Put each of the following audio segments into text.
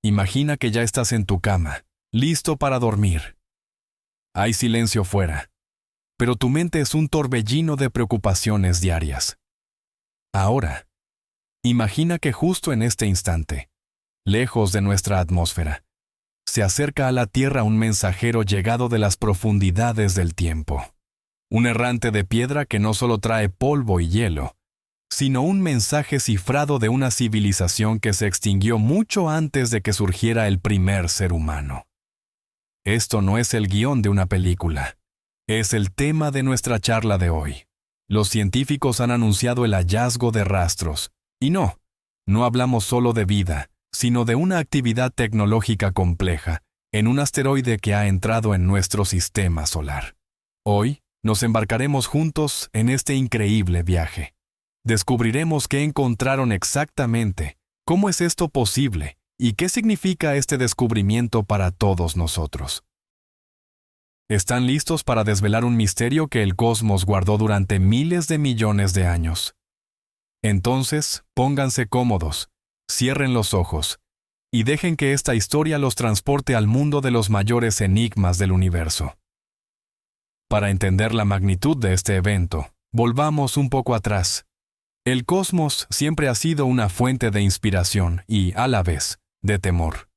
Imagina que ya estás en tu cama, listo para dormir. Hay silencio fuera, pero tu mente es un torbellino de preocupaciones diarias. Ahora, imagina que justo en este instante, lejos de nuestra atmósfera, se acerca a la Tierra un mensajero llegado de las profundidades del tiempo. Un errante de piedra que no solo trae polvo y hielo, sino un mensaje cifrado de una civilización que se extinguió mucho antes de que surgiera el primer ser humano. Esto no es el guión de una película, es el tema de nuestra charla de hoy. Los científicos han anunciado el hallazgo de rastros, y no hablamos solo de vida, sino de una actividad tecnológica compleja en un asteroide que ha entrado en nuestro sistema solar. Hoy nos embarcaremos juntos en este increíble viaje. Descubriremos qué encontraron exactamente, cómo es esto posible y qué significa este descubrimiento para todos nosotros. ¿Están listos para desvelar un misterio que el cosmos guardó durante miles de millones de años? Entonces, pónganse cómodos, cierren los ojos y dejen que esta historia los transporte al mundo de los mayores enigmas del universo. Para entender la magnitud de este evento, volvamos un poco atrás. El cosmos siempre ha sido una fuente de inspiración y, a la vez, de temor.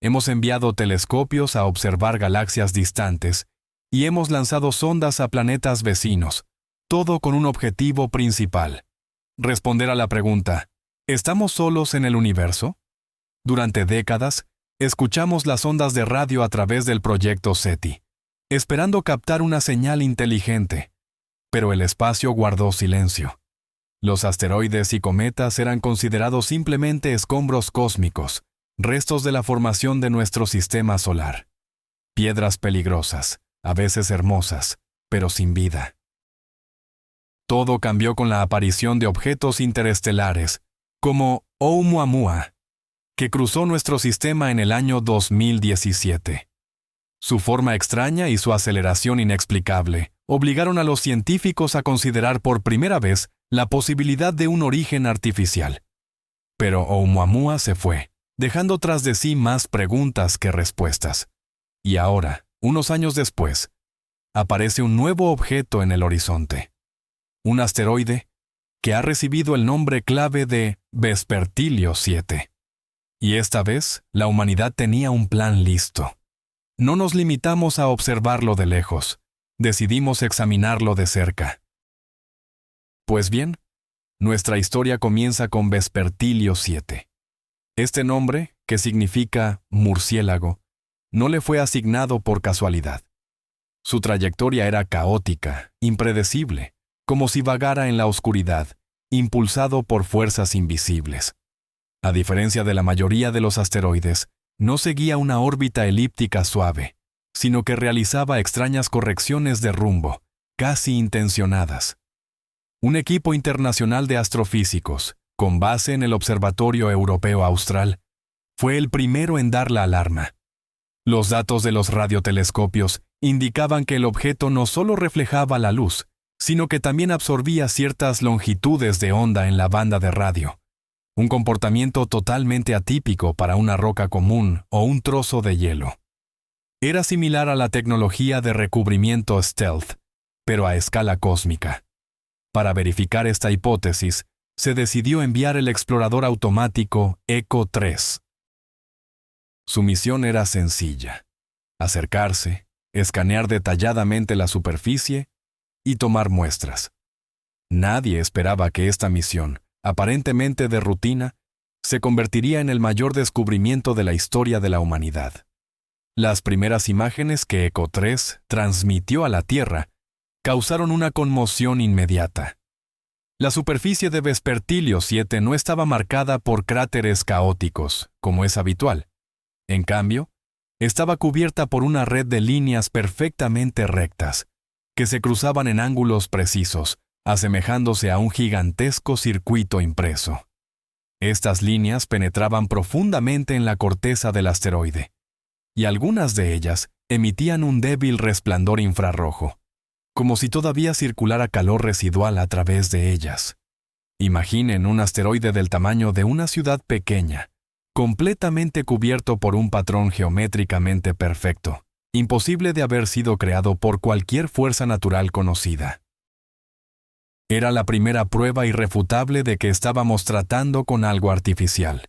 Hemos enviado telescopios a observar galaxias distantes y hemos lanzado sondas a planetas vecinos, todo con un objetivo principal: responder a la pregunta, ¿estamos solos en el universo? Durante décadas, escuchamos las ondas de radio a través del proyecto SETI, esperando captar una señal inteligente, pero el espacio guardó silencio. Los asteroides y cometas eran considerados simplemente escombros cósmicos, restos de la formación de nuestro sistema solar. Piedras peligrosas, a veces hermosas, pero sin vida. Todo cambió con la aparición de objetos interestelares, como Oumuamua, que cruzó nuestro sistema en el año 2017. Su forma extraña y su aceleración inexplicable obligaron a los científicos a considerar por primera vez la posibilidad de un origen artificial. Pero Oumuamua se fue, dejando tras de sí más preguntas que respuestas. Y ahora, unos años después, aparece un nuevo objeto en el horizonte. Un asteroide que ha recibido el nombre clave de Vespertilio 7. Y esta vez, la humanidad tenía un plan listo. No nos limitamos a observarlo de lejos, decidimos examinarlo de cerca. Pues bien, nuestra historia comienza con Vespertilio 7. Este nombre, que significa murciélago, no le fue asignado por casualidad. Su trayectoria era caótica, impredecible, como si vagara en la oscuridad, impulsado por fuerzas invisibles. A diferencia de la mayoría de los asteroides, no seguía una órbita elíptica suave, sino que realizaba extrañas correcciones de rumbo, casi intencionadas. Un equipo internacional de astrofísicos, con base en el Observatorio Europeo Austral, fue el primero en dar la alarma. Los datos de los radiotelescopios indicaban que el objeto no solo reflejaba la luz, sino que también absorbía ciertas longitudes de onda en la banda de radio, un comportamiento totalmente atípico para una roca común o un trozo de hielo. Era similar a la tecnología de recubrimiento stealth, pero a escala cósmica. Para verificar esta hipótesis, se decidió enviar el explorador automático ECO 3. Su misión era sencilla: acercarse, escanear detalladamente la superficie y tomar muestras. Nadie esperaba que esta misión, aparentemente de rutina, se convertiría en el mayor descubrimiento de la historia de la humanidad. Las primeras imágenes que ECO 3 transmitió a la Tierra causaron una conmoción inmediata. La superficie de Vespertilio 7 no estaba marcada por cráteres caóticos, como es habitual. En cambio, estaba cubierta por una red de líneas perfectamente rectas, que se cruzaban en ángulos precisos, asemejándose a un gigantesco circuito impreso. Estas líneas penetraban profundamente en la corteza del asteroide, y algunas de ellas emitían un débil resplandor infrarrojo, como si todavía circulara calor residual a través de ellas. Imaginen un asteroide del tamaño de una ciudad pequeña, completamente cubierto por un patrón geométricamente perfecto, imposible de haber sido creado por cualquier fuerza natural conocida. Era la primera prueba irrefutable de que estábamos tratando con algo artificial.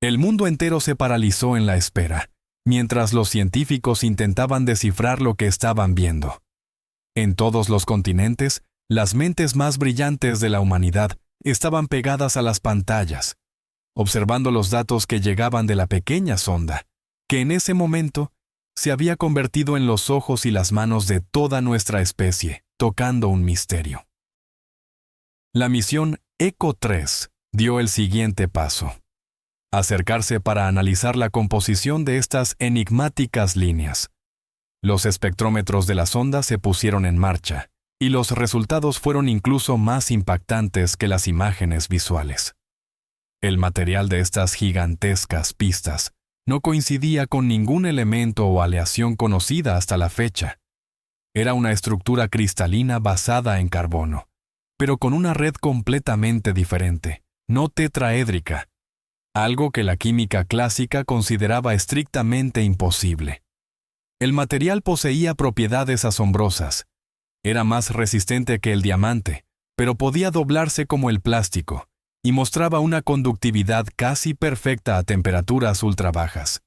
El mundo entero se paralizó en la espera, mientras los científicos intentaban descifrar lo que estaban viendo. En todos los continentes, las mentes más brillantes de la humanidad estaban pegadas a las pantallas, observando los datos que llegaban de la pequeña sonda, que en ese momento se había convertido en los ojos y las manos de toda nuestra especie, tocando un misterio. La misión ECO 3 dio el siguiente paso: acercarse para analizar la composición de estas enigmáticas líneas. Los espectrómetros de la sonda se pusieron en marcha, y los resultados fueron incluso más impactantes que las imágenes visuales. El material de estas gigantescas pistas no coincidía con ningún elemento o aleación conocida hasta la fecha. Era una estructura cristalina basada en carbono, pero con una red completamente diferente, no tetraédrica, algo que la química clásica consideraba estrictamente imposible. El material poseía propiedades asombrosas. Era más resistente que el diamante, pero podía doblarse como el plástico, y mostraba una conductividad casi perfecta a temperaturas ultra bajas.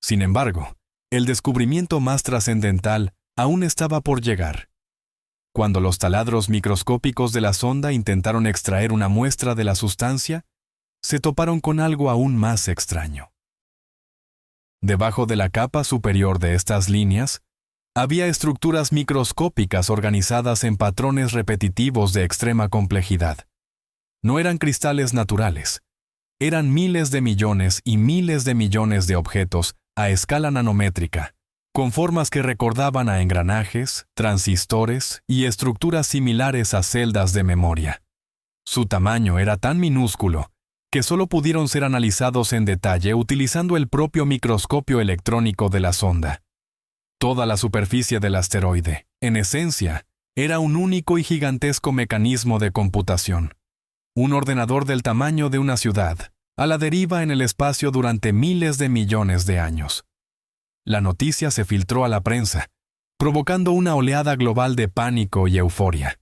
Sin embargo, el descubrimiento más trascendental aún estaba por llegar. Cuando los taladros microscópicos de la sonda intentaron extraer una muestra de la sustancia, se toparon con algo aún más extraño. Debajo de la capa superior de estas líneas, había estructuras microscópicas organizadas en patrones repetitivos de extrema complejidad. No eran cristales naturales. Eran miles de millones y miles de millones de objetos a escala nanométrica, con formas que recordaban a engranajes, transistores y estructuras similares a celdas de memoria. Su tamaño era tan minúsculo que solo pudieron ser analizados en detalle utilizando el propio microscopio electrónico de la sonda. Toda la superficie del asteroide, en esencia, era un único y gigantesco mecanismo de computación. Un ordenador del tamaño de una ciudad, a la deriva en el espacio durante miles de millones de años. La noticia se filtró a la prensa, provocando una oleada global de pánico y euforia.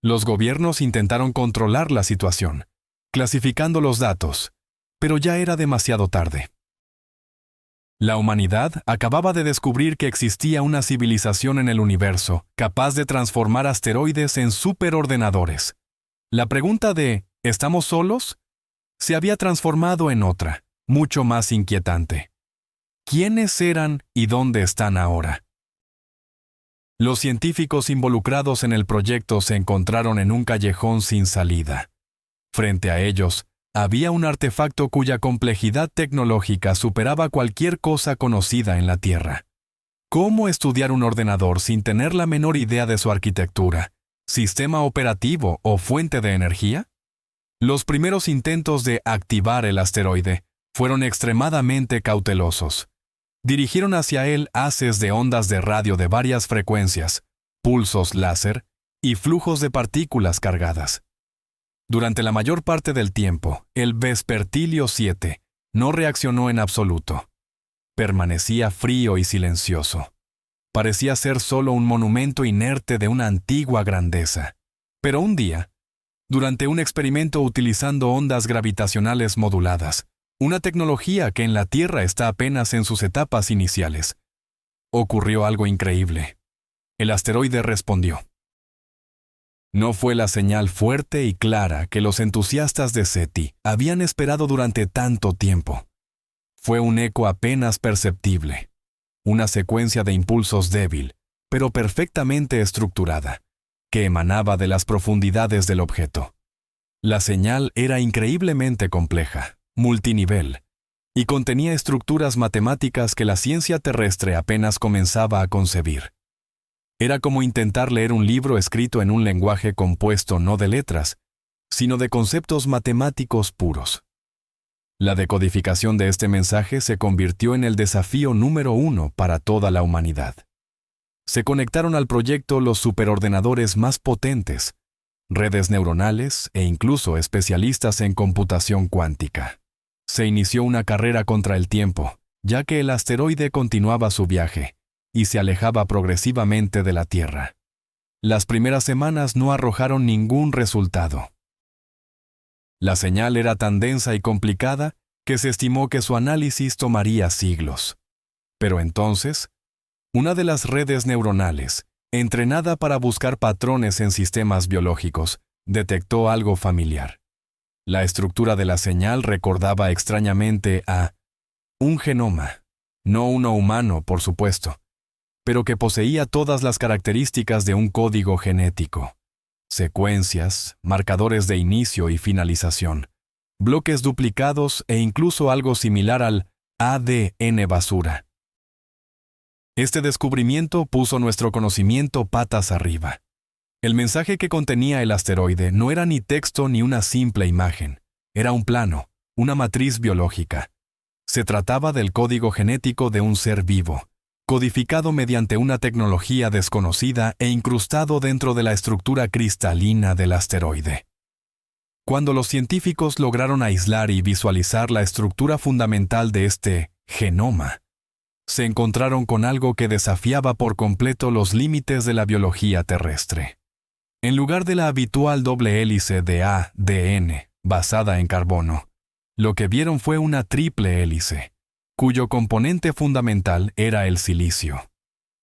Los gobiernos intentaron controlar la situación, clasificando los datos, pero ya era demasiado tarde. La humanidad acababa de descubrir que existía una civilización en el universo capaz de transformar asteroides en superordenadores. La pregunta de ¿estamos solos? Se había transformado en otra, mucho más inquietante. ¿Quiénes eran y dónde están ahora? Los científicos involucrados en el proyecto se encontraron en un callejón sin salida. Frente a ellos, había un artefacto cuya complejidad tecnológica superaba cualquier cosa conocida en la Tierra. ¿Cómo estudiar un ordenador sin tener la menor idea de su arquitectura, sistema operativo o fuente de energía? Los primeros intentos de activar el asteroide fueron extremadamente cautelosos. Dirigieron hacia él haces de ondas de radio de varias frecuencias, pulsos láser y flujos de partículas cargadas. Durante la mayor parte del tiempo, el Vespertilio 7 no reaccionó en absoluto. Permanecía frío y silencioso. Parecía ser solo un monumento inerte de una antigua grandeza. Pero un día, durante un experimento utilizando ondas gravitacionales moduladas, una tecnología que en la Tierra está apenas en sus etapas iniciales, ocurrió algo increíble. El asteroide respondió. No fue la señal fuerte y clara que los entusiastas de SETI habían esperado durante tanto tiempo. Fue un eco apenas perceptible, una secuencia de impulsos débil, pero perfectamente estructurada, que emanaba de las profundidades del objeto. La señal era increíblemente compleja, multinivel, y contenía estructuras matemáticas que la ciencia terrestre apenas comenzaba a concebir. Era como intentar leer un libro escrito en un lenguaje compuesto no de letras, sino de conceptos matemáticos puros. La decodificación de este mensaje se convirtió en el desafío número 1 para toda la humanidad. Se conectaron al proyecto los superordenadores más potentes, redes neuronales e incluso especialistas en computación cuántica. Se inició una carrera contra el tiempo, ya que el asteroide continuaba su viaje y se alejaba progresivamente de la Tierra. Las primeras semanas no arrojaron ningún resultado. La señal era tan densa y complicada que se estimó que su análisis tomaría siglos. Pero entonces, una de las redes neuronales, entrenada para buscar patrones en sistemas biológicos, detectó algo familiar. La estructura de la señal recordaba extrañamente a un genoma, no uno humano, por supuesto, pero que poseía todas las características de un código genético: secuencias, marcadores de inicio y finalización, bloques duplicados e incluso algo similar al ADN basura. Este descubrimiento puso nuestro conocimiento patas arriba. El mensaje que contenía el asteroide no era ni texto ni una simple imagen. Era un plano, una matriz biológica. Se trataba del código genético de un ser vivo, codificado mediante una tecnología desconocida e incrustado dentro de la estructura cristalina del asteroide. Cuando los científicos lograron aislar y visualizar la estructura fundamental de este genoma, se encontraron con algo que desafiaba por completo los límites de la biología terrestre. En lugar de la habitual doble hélice de ADN, basada en carbono, lo que vieron fue una triple hélice, cuyo componente fundamental era el silicio.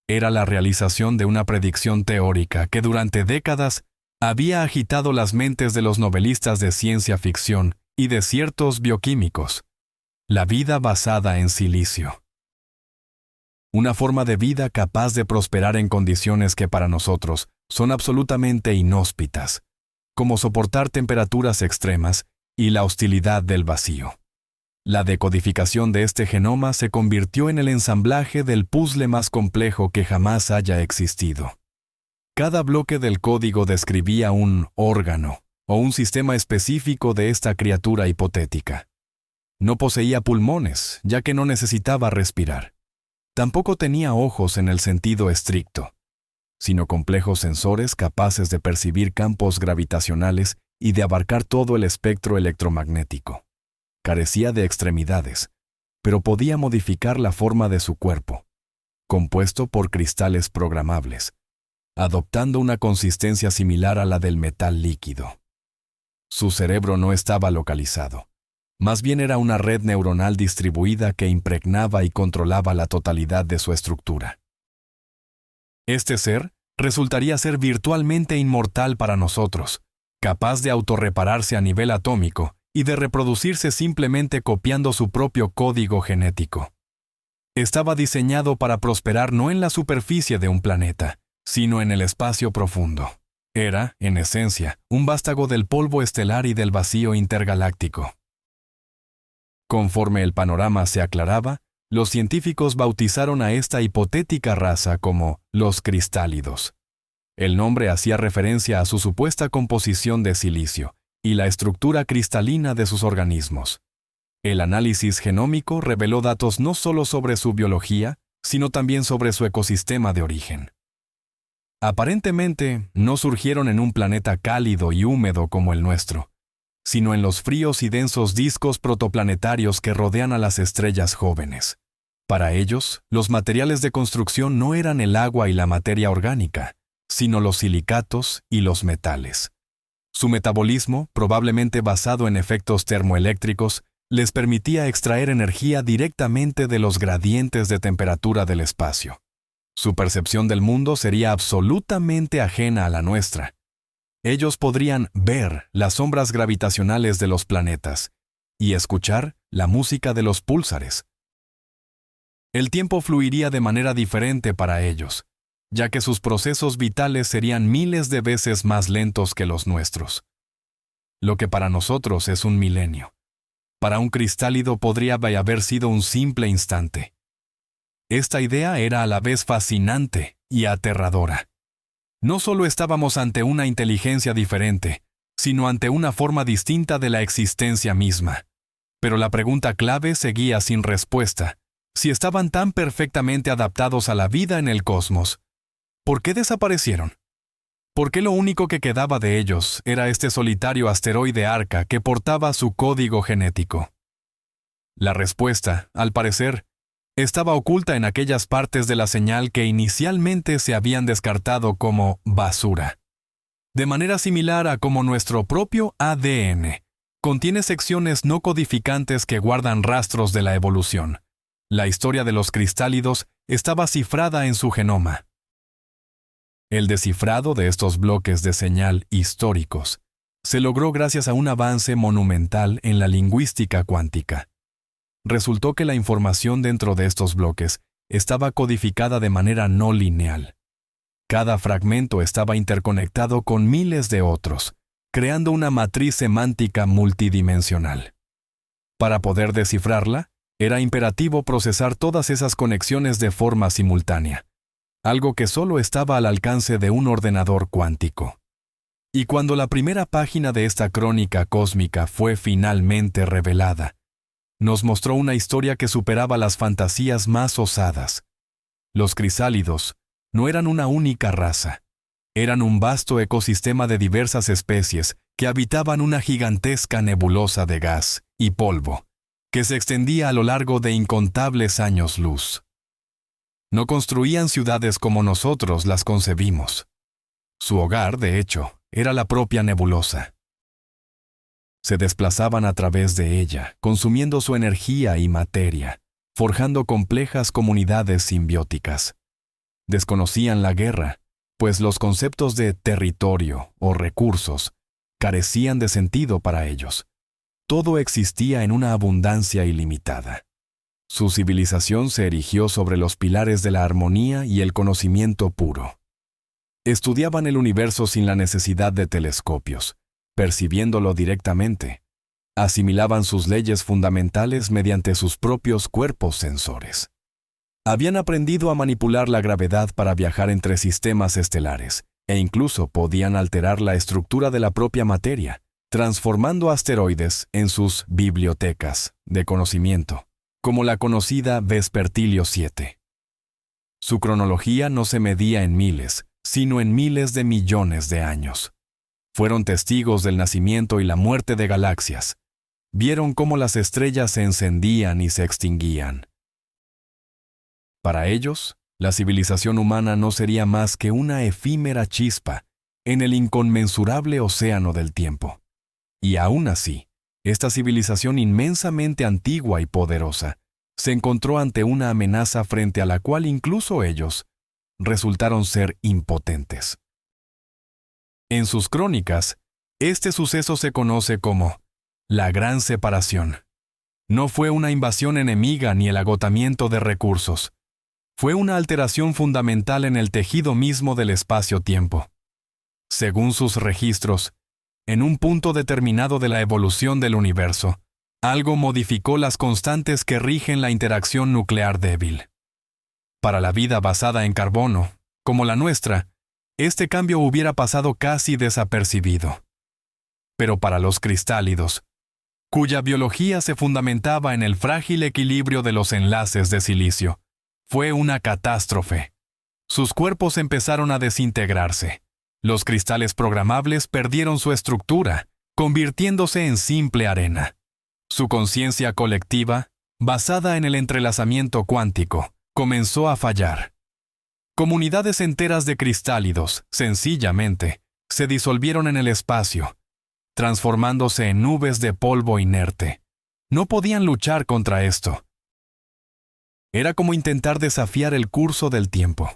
Era la realización de una predicción teórica que durante décadas había agitado las mentes de los novelistas de ciencia ficción y de ciertos bioquímicos: la vida basada en silicio. Una forma de vida capaz de prosperar en condiciones que para nosotros son absolutamente inhóspitas, como soportar temperaturas extremas y la hostilidad del vacío. La decodificación de este genoma se convirtió en el ensamblaje del puzzle más complejo que jamás haya existido. Cada bloque del código describía un órgano o un sistema específico de esta criatura hipotética. No poseía pulmones, ya que no necesitaba respirar. Tampoco tenía ojos en el sentido estricto, sino complejos sensores capaces de percibir campos gravitacionales y de abarcar todo el espectro electromagnético. Carecía de extremidades, pero podía modificar la forma de su cuerpo, compuesto por cristales programables, adoptando una consistencia similar a la del metal líquido. Su cerebro no estaba localizado. Más bien era una red neuronal distribuida que impregnaba y controlaba la totalidad de su estructura. Este ser resultaría ser virtualmente inmortal para nosotros, capaz de autorrepararse a nivel atómico y de reproducirse simplemente copiando su propio código genético. Estaba diseñado para prosperar no en la superficie de un planeta, sino en el espacio profundo. Era, en esencia, un vástago del polvo estelar y del vacío intergaláctico. Conforme el panorama se aclaraba, los científicos bautizaron a esta hipotética raza como los cristálidos. El nombre hacía referencia a su supuesta composición de silicio y la estructura cristalina de sus organismos. El análisis genómico reveló datos no solo sobre su biología, sino también sobre su ecosistema de origen. Aparentemente, no surgieron en un planeta cálido y húmedo como el nuestro, sino en los fríos y densos discos protoplanetarios que rodean a las estrellas jóvenes. Para ellos, los materiales de construcción no eran el agua y la materia orgánica, sino los silicatos y los metales. Su metabolismo, probablemente basado en efectos termoeléctricos, les permitía extraer energía directamente de los gradientes de temperatura del espacio. Su percepción del mundo sería absolutamente ajena a la nuestra. Ellos podrían ver las sombras gravitacionales de los planetas y escuchar la música de los púlsares. El tiempo fluiría de manera diferente para ellos, ya que sus procesos vitales serían miles de veces más lentos que los nuestros. Lo que para nosotros es un milenio, para un cristálido podría haber sido un simple instante. Esta idea era a la vez fascinante y aterradora. No solo estábamos ante una inteligencia diferente, sino ante una forma distinta de la existencia misma. Pero la pregunta clave seguía sin respuesta. Si estaban tan perfectamente adaptados a la vida en el cosmos, ¿por qué desaparecieron? ¿Por qué lo único que quedaba de ellos era este solitario asteroide Arca que portaba su código genético? La respuesta, al parecer, estaba oculta en aquellas partes de la señal que inicialmente se habían descartado como basura. De manera similar a como nuestro propio ADN contiene secciones no codificantes que guardan rastros de la evolución. La historia de los cristálidos estaba cifrada en su genoma. El descifrado de estos bloques de señal históricos se logró gracias a un avance monumental en la lingüística cuántica. Resultó que la información dentro de estos bloques estaba codificada de manera no lineal. Cada fragmento estaba interconectado con miles de otros, creando una matriz semántica multidimensional. Para poder descifrarla, era imperativo procesar todas esas conexiones de forma simultánea, algo que solo estaba al alcance de un ordenador cuántico. Y cuando la primera página de esta crónica cósmica fue finalmente revelada, nos mostró una historia que superaba las fantasías más osadas. Los crisálidos no eran una única raza. Eran un vasto ecosistema de diversas especies que habitaban una gigantesca nebulosa de gas y polvo, que se extendía a lo largo de incontables años luz. No construían ciudades como nosotros las concebimos. Su hogar, de hecho, era la propia nebulosa. Se desplazaban a través de ella, consumiendo su energía y materia, forjando complejas comunidades simbióticas. Desconocían la guerra, pues los conceptos de territorio o recursos carecían de sentido para ellos. Todo existía en una abundancia ilimitada. Su civilización se erigió sobre los pilares de la armonía y el conocimiento puro. Estudiaban el universo sin la necesidad de telescopios, percibiéndolo directamente. Asimilaban sus leyes fundamentales mediante sus propios cuerpos sensores. Habían aprendido a manipular la gravedad para viajar entre sistemas estelares, e incluso podían alterar la estructura de la propia materia, transformando asteroides en sus bibliotecas de conocimiento, como la conocida Vespertilio 7. Su cronología no se medía en miles, sino en miles de millones de años. Fueron testigos del nacimiento y la muerte de galaxias. Vieron cómo las estrellas se encendían y se extinguían. Para ellos, la civilización humana no sería más que una efímera chispa en el inconmensurable océano del tiempo. Y aún así, esta civilización inmensamente antigua y poderosa se encontró ante una amenaza frente a la cual incluso ellos resultaron ser impotentes. En sus crónicas, este suceso se conoce como la Gran Separación. No fue una invasión enemiga ni el agotamiento de recursos. Fue una alteración fundamental en el tejido mismo del espacio-tiempo. Según sus registros, en un punto determinado de la evolución del universo, algo modificó las constantes que rigen la interacción nuclear débil. Para la vida basada en carbono, como la nuestra, este cambio hubiera pasado casi desapercibido. Pero para los cristálidos, cuya biología se fundamentaba en el frágil equilibrio de los enlaces de silicio, fue una catástrofe. Sus cuerpos empezaron a desintegrarse. Los cristales programables perdieron su estructura, convirtiéndose en simple arena. Su conciencia colectiva, basada en el entrelazamiento cuántico, comenzó a fallar. Comunidades enteras de cristálidos, sencillamente, se disolvieron en el espacio, transformándose en nubes de polvo inerte. No podían luchar contra esto. Era como intentar desafiar el curso del tiempo.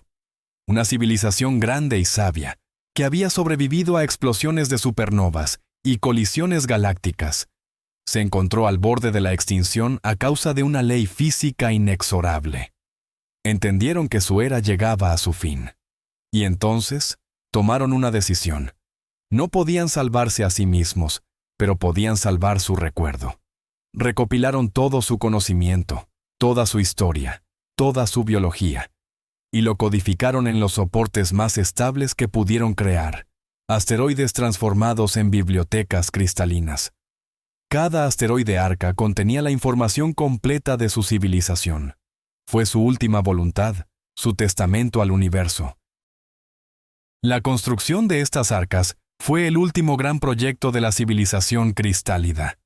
Una civilización grande y sabia, que había sobrevivido a explosiones de supernovas y colisiones galácticas, se encontró al borde de la extinción a causa de una ley física inexorable. Entendieron que su era llegaba a su fin. Y entonces, tomaron una decisión. No podían salvarse a sí mismos, pero podían salvar su recuerdo. Recopilaron todo su conocimiento, toda su historia, toda su biología, y lo codificaron en los soportes más estables que pudieron crear, asteroides transformados en bibliotecas cristalinas. Cada asteroide arca contenía la información completa de su civilización. Fue su última voluntad, su testamento al universo. La construcción de estas arcas fue el último gran proyecto de la civilización cristálida.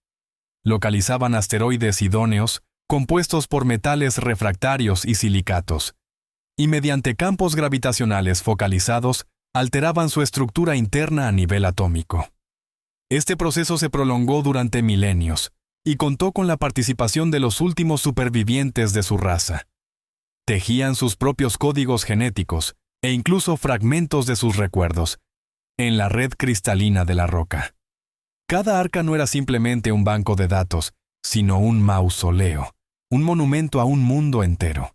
Localizaban asteroides idóneos compuestos por metales refractarios y silicatos, y mediante campos gravitacionales focalizados, alteraban su estructura interna a nivel atómico. Este proceso se prolongó durante milenios y contó con la participación de los últimos supervivientes de su raza. Tejían sus propios códigos genéticos e incluso fragmentos de sus recuerdos en la red cristalina de la roca. Cada arca no era simplemente un banco de datos, sino un mausoleo, un monumento a un mundo entero.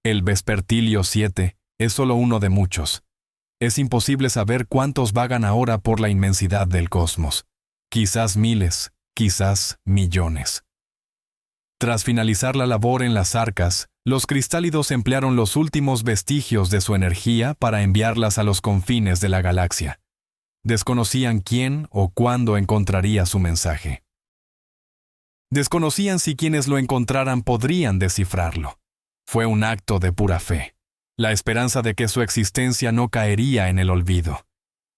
El Vespertilio 7 es solo uno de muchos. Es imposible saber cuántos vagan ahora por la inmensidad del cosmos. Quizás miles, quizás millones. Tras finalizar la labor en las arcas, los cristálidos emplearon los últimos vestigios de su energía para enviarlas a los confines de la galaxia. Desconocían quién o cuándo encontraría su mensaje. Desconocían si quienes lo encontraran podrían descifrarlo. Fue un acto de pura fe, la esperanza de que su existencia no caería en el olvido,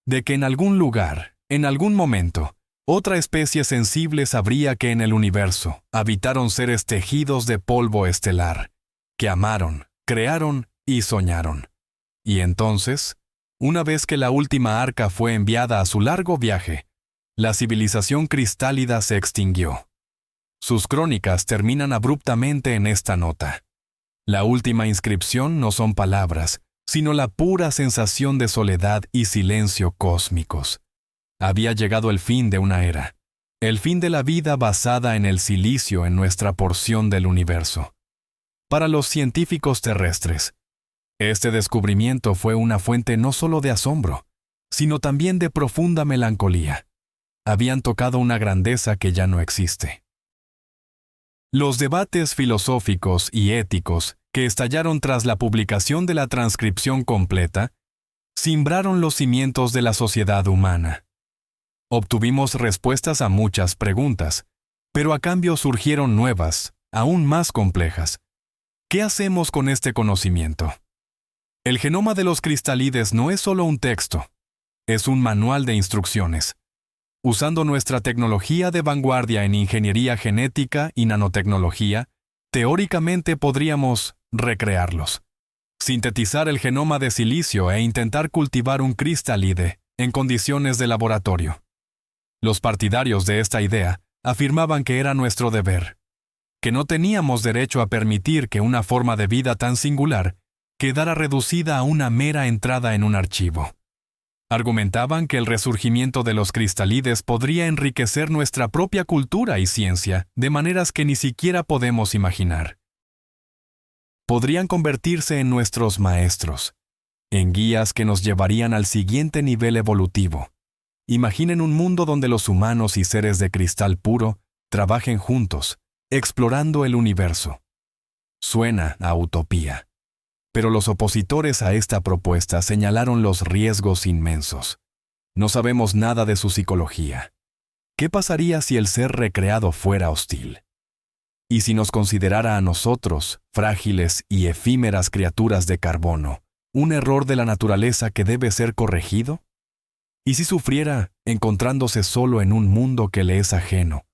de que en algún lugar, en algún momento, otra especie sensible sabría que en el universo habitaron seres tejidos de polvo estelar, que amaron, crearon y soñaron. Y entonces, una vez que la última arca fue enviada a su largo viaje, la civilización cristálida se extinguió. Sus crónicas terminan abruptamente en esta nota. La última inscripción no son palabras, sino la pura sensación de soledad y silencio cósmicos. Había llegado el fin de una era, el fin de la vida basada en el silicio en nuestra porción del universo. Para los científicos terrestres, este descubrimiento fue una fuente no solo de asombro, sino también de profunda melancolía. Habían tocado una grandeza que ya no existe. Los debates filosóficos y éticos que estallaron tras la publicación de la transcripción completa simbraron los cimientos de la sociedad humana. Obtuvimos respuestas a muchas preguntas, pero a cambio surgieron nuevas, aún más complejas. ¿Qué hacemos con este conocimiento? El genoma de los cristálides no es solo un texto, es un manual de instrucciones. Usando nuestra tecnología de vanguardia en ingeniería genética y nanotecnología, teóricamente podríamos recrearlos. Sintetizar el genoma de silicio e intentar cultivar un cristalide en condiciones de laboratorio. Los partidarios de esta idea afirmaban que era nuestro deber, que no teníamos derecho a permitir que una forma de vida tan singular quedara reducida a una mera entrada en un archivo. Argumentaban que el resurgimiento de los cristálides podría enriquecer nuestra propia cultura y ciencia de maneras que ni siquiera podemos imaginar. Podrían convertirse en nuestros maestros, en guías que nos llevarían al siguiente nivel evolutivo. Imaginen un mundo donde los humanos y seres de cristal puro trabajen juntos, explorando el universo. Suena a utopía. Pero los opositores a esta propuesta señalaron los riesgos inmensos. No sabemos nada de su psicología. ¿Qué pasaría si el ser recreado fuera hostil? ¿Y si nos considerara a nosotros, frágiles y efímeras criaturas de carbono, un error de la naturaleza que debe ser corregido? ¿Y si sufriera encontrándose solo en un mundo que le es ajeno,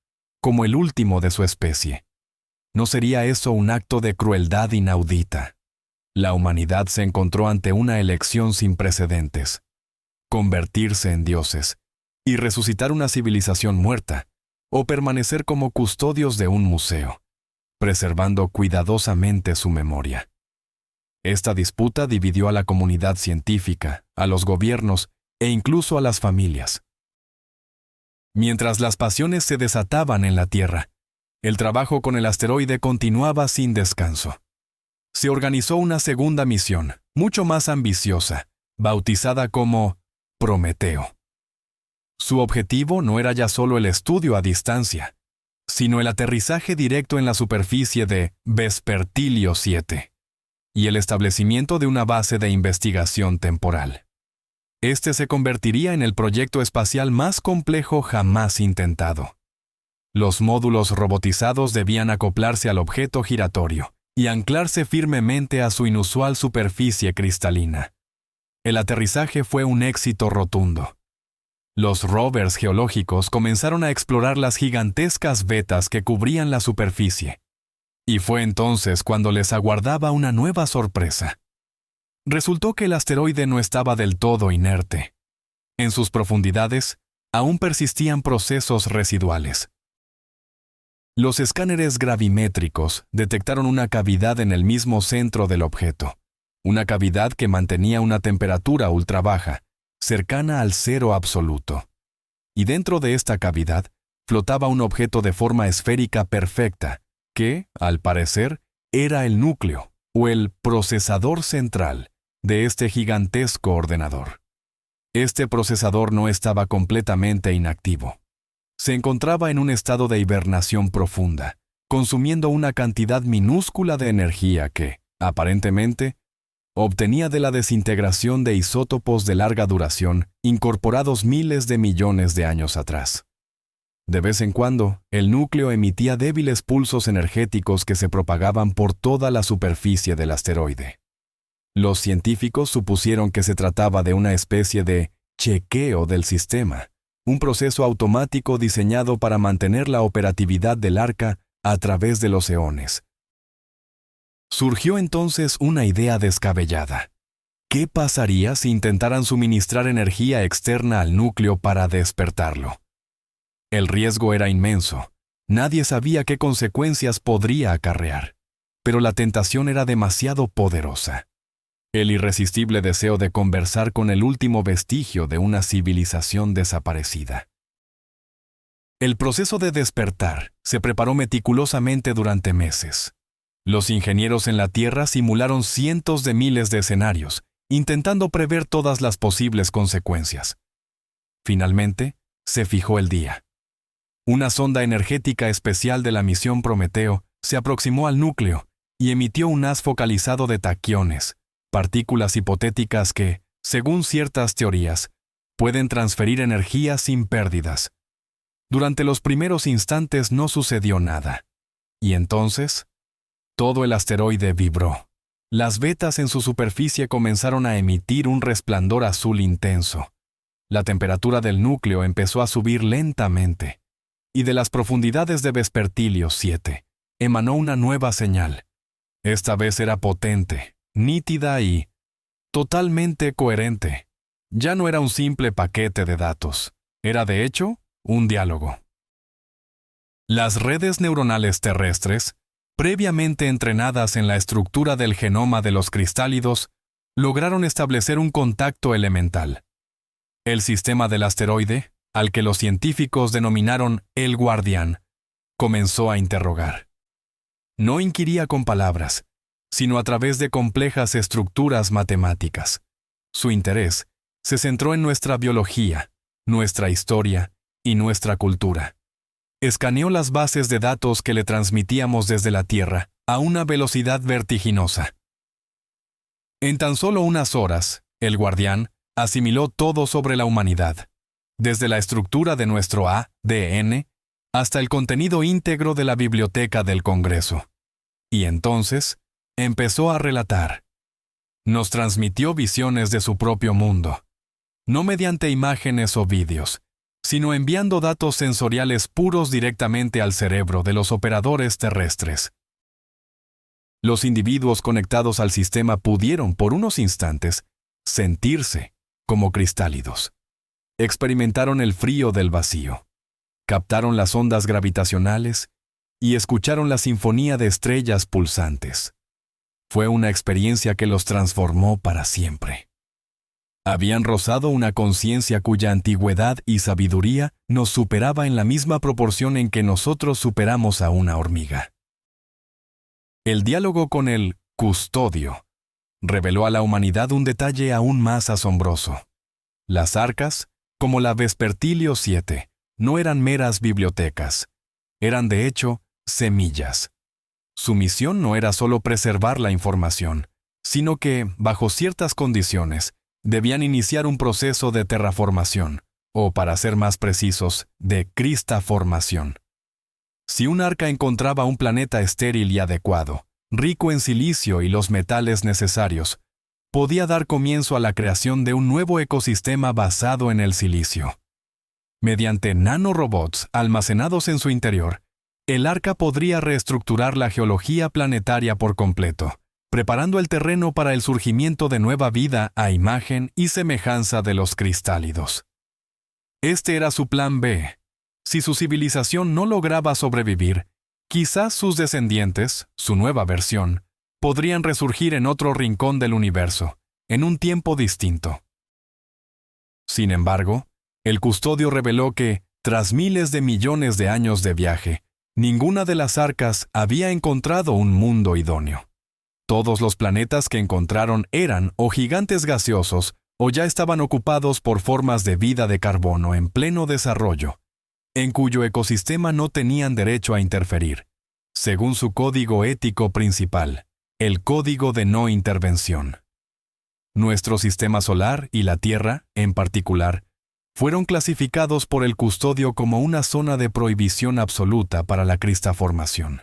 como el último de su especie? ¿No sería eso un acto de crueldad inaudita? La humanidad se encontró ante una elección sin precedentes: convertirse en dioses y resucitar una civilización muerta, o permanecer como custodios de un museo, preservando cuidadosamente su memoria. Esta disputa dividió a la comunidad científica, a los gobiernos e incluso a las familias. Mientras las pasiones se desataban en la Tierra, el trabajo con el asteroide continuaba sin descanso. Se organizó una segunda misión, mucho más ambiciosa, bautizada como Prometeo. Su objetivo no era ya solo el estudio a distancia, sino el aterrizaje directo en la superficie de Vespertilio 7 y el establecimiento de una base de investigación temporal. Este se convertiría en el proyecto espacial más complejo jamás intentado. Los módulos robotizados debían acoplarse al objeto giratorio y anclarse firmemente a su inusual superficie cristalina. El aterrizaje fue un éxito rotundo. Los rovers geológicos comenzaron a explorar las gigantescas vetas que cubrían la superficie. Y fue entonces cuando les aguardaba una nueva sorpresa. Resultó que el asteroide no estaba del todo inerte. En sus profundidades, aún persistían procesos residuales. Los escáneres gravimétricos detectaron una cavidad en el mismo centro del objeto, una cavidad que mantenía una temperatura ultra baja, cercana al cero absoluto. Y dentro de esta cavidad flotaba un objeto de forma esférica perfecta, que, al parecer, era el núcleo o el procesador central de este gigantesco ordenador. Este procesador no estaba completamente inactivo. Se encontraba en un estado de hibernación profunda, consumiendo una cantidad minúscula de energía que, aparentemente, obtenía de la desintegración de isótopos de larga duración incorporados miles de millones de años atrás. De vez en cuando, el núcleo emitía débiles pulsos energéticos que se propagaban por toda la superficie del asteroide. Los científicos supusieron que se trataba de una especie de chequeo del sistema, un proceso automático diseñado para mantener la operatividad del arca a través de los eones. Surgió entonces una idea descabellada. ¿Qué pasaría si intentaran suministrar energía externa al núcleo para despertarlo? El riesgo era inmenso. Nadie sabía qué consecuencias podría acarrear, pero la tentación era demasiado poderosa. El irresistible deseo de conversar con el último vestigio de una civilización desaparecida. El proceso de despertar se preparó meticulosamente durante meses. Los ingenieros en la Tierra simularon cientos de miles de escenarios, intentando prever todas las posibles consecuencias. Finalmente, se fijó el día. Una sonda energética especial de la misión Prometeo se aproximó al núcleo y emitió un haz focalizado de taquiones, partículas hipotéticas que, según ciertas teorías, pueden transferir energía sin pérdidas. Durante los primeros instantes no sucedió nada. Y entonces, todo el asteroide vibró. Las vetas en su superficie comenzaron a emitir un resplandor azul intenso. La temperatura del núcleo empezó a subir lentamente. Y de las profundidades de Vespertilio 7, emanó una nueva señal. Esta vez era potente, nítida y totalmente coherente. Ya no era un simple paquete de datos. Era, de hecho, un diálogo. Las redes neuronales terrestres, previamente entrenadas en la estructura del genoma de los cristálidos, lograron establecer un contacto elemental. El sistema del asteroide, al que los científicos denominaron el Guardián, comenzó a interrogar. No inquiría con palabras, sino a través de complejas estructuras matemáticas. Su interés se centró en nuestra biología, nuestra historia y nuestra cultura. Escaneó las bases de datos que le transmitíamos desde la Tierra a una velocidad vertiginosa. En tan solo unas horas, el Guardián asimiló todo sobre la humanidad, desde la estructura de nuestro ADN hasta el contenido íntegro de la biblioteca del Congreso. Y entonces, empezó a relatar. Nos transmitió visiones de su propio mundo, no mediante imágenes o vídeos, sino enviando datos sensoriales puros directamente al cerebro de los operadores terrestres. Los individuos conectados al sistema pudieron, por unos instantes, sentirse como cristálidos. Experimentaron el frío del vacío, captaron las ondas gravitacionales y escucharon la sinfonía de estrellas pulsantes. Fue una experiencia que los transformó para siempre. Habían rozado una conciencia cuya antigüedad y sabiduría nos superaba en la misma proporción en que nosotros superamos a una hormiga. El diálogo con el custodio reveló a la humanidad un detalle aún más asombroso. Las arcas, como la Vespertilio 7, no eran meras bibliotecas. Eran, de hecho, semillas. Su misión no era solo preservar la información, sino que, bajo ciertas condiciones, debían iniciar un proceso de terraformación, o, para ser más precisos, de cristaformación. Si un arca encontraba un planeta estéril y adecuado, rico en silicio y los metales necesarios, podía dar comienzo a la creación de un nuevo ecosistema basado en el silicio. Mediante nanorobots almacenados en su interior, el arca podría reestructurar la geología planetaria por completo, preparando el terreno para el surgimiento de nueva vida a imagen y semejanza de los cristálidos. Este era su plan B. Si su civilización no lograba sobrevivir, quizás sus descendientes, su nueva versión, podrían resurgir en otro rincón del universo, en un tiempo distinto. Sin embargo, el custodio reveló que, tras miles de millones de años de viaje, ninguna de las arcas había encontrado un mundo idóneo. Todos los planetas que encontraron eran o gigantes gaseosos o ya estaban ocupados por formas de vida de carbono en pleno desarrollo, en cuyo ecosistema no tenían derecho a interferir, según su código ético principal, el Código de No Intervención. Nuestro sistema solar y la Tierra, en particular, fueron clasificados por el custodio como una zona de prohibición absoluta para la cristaformación.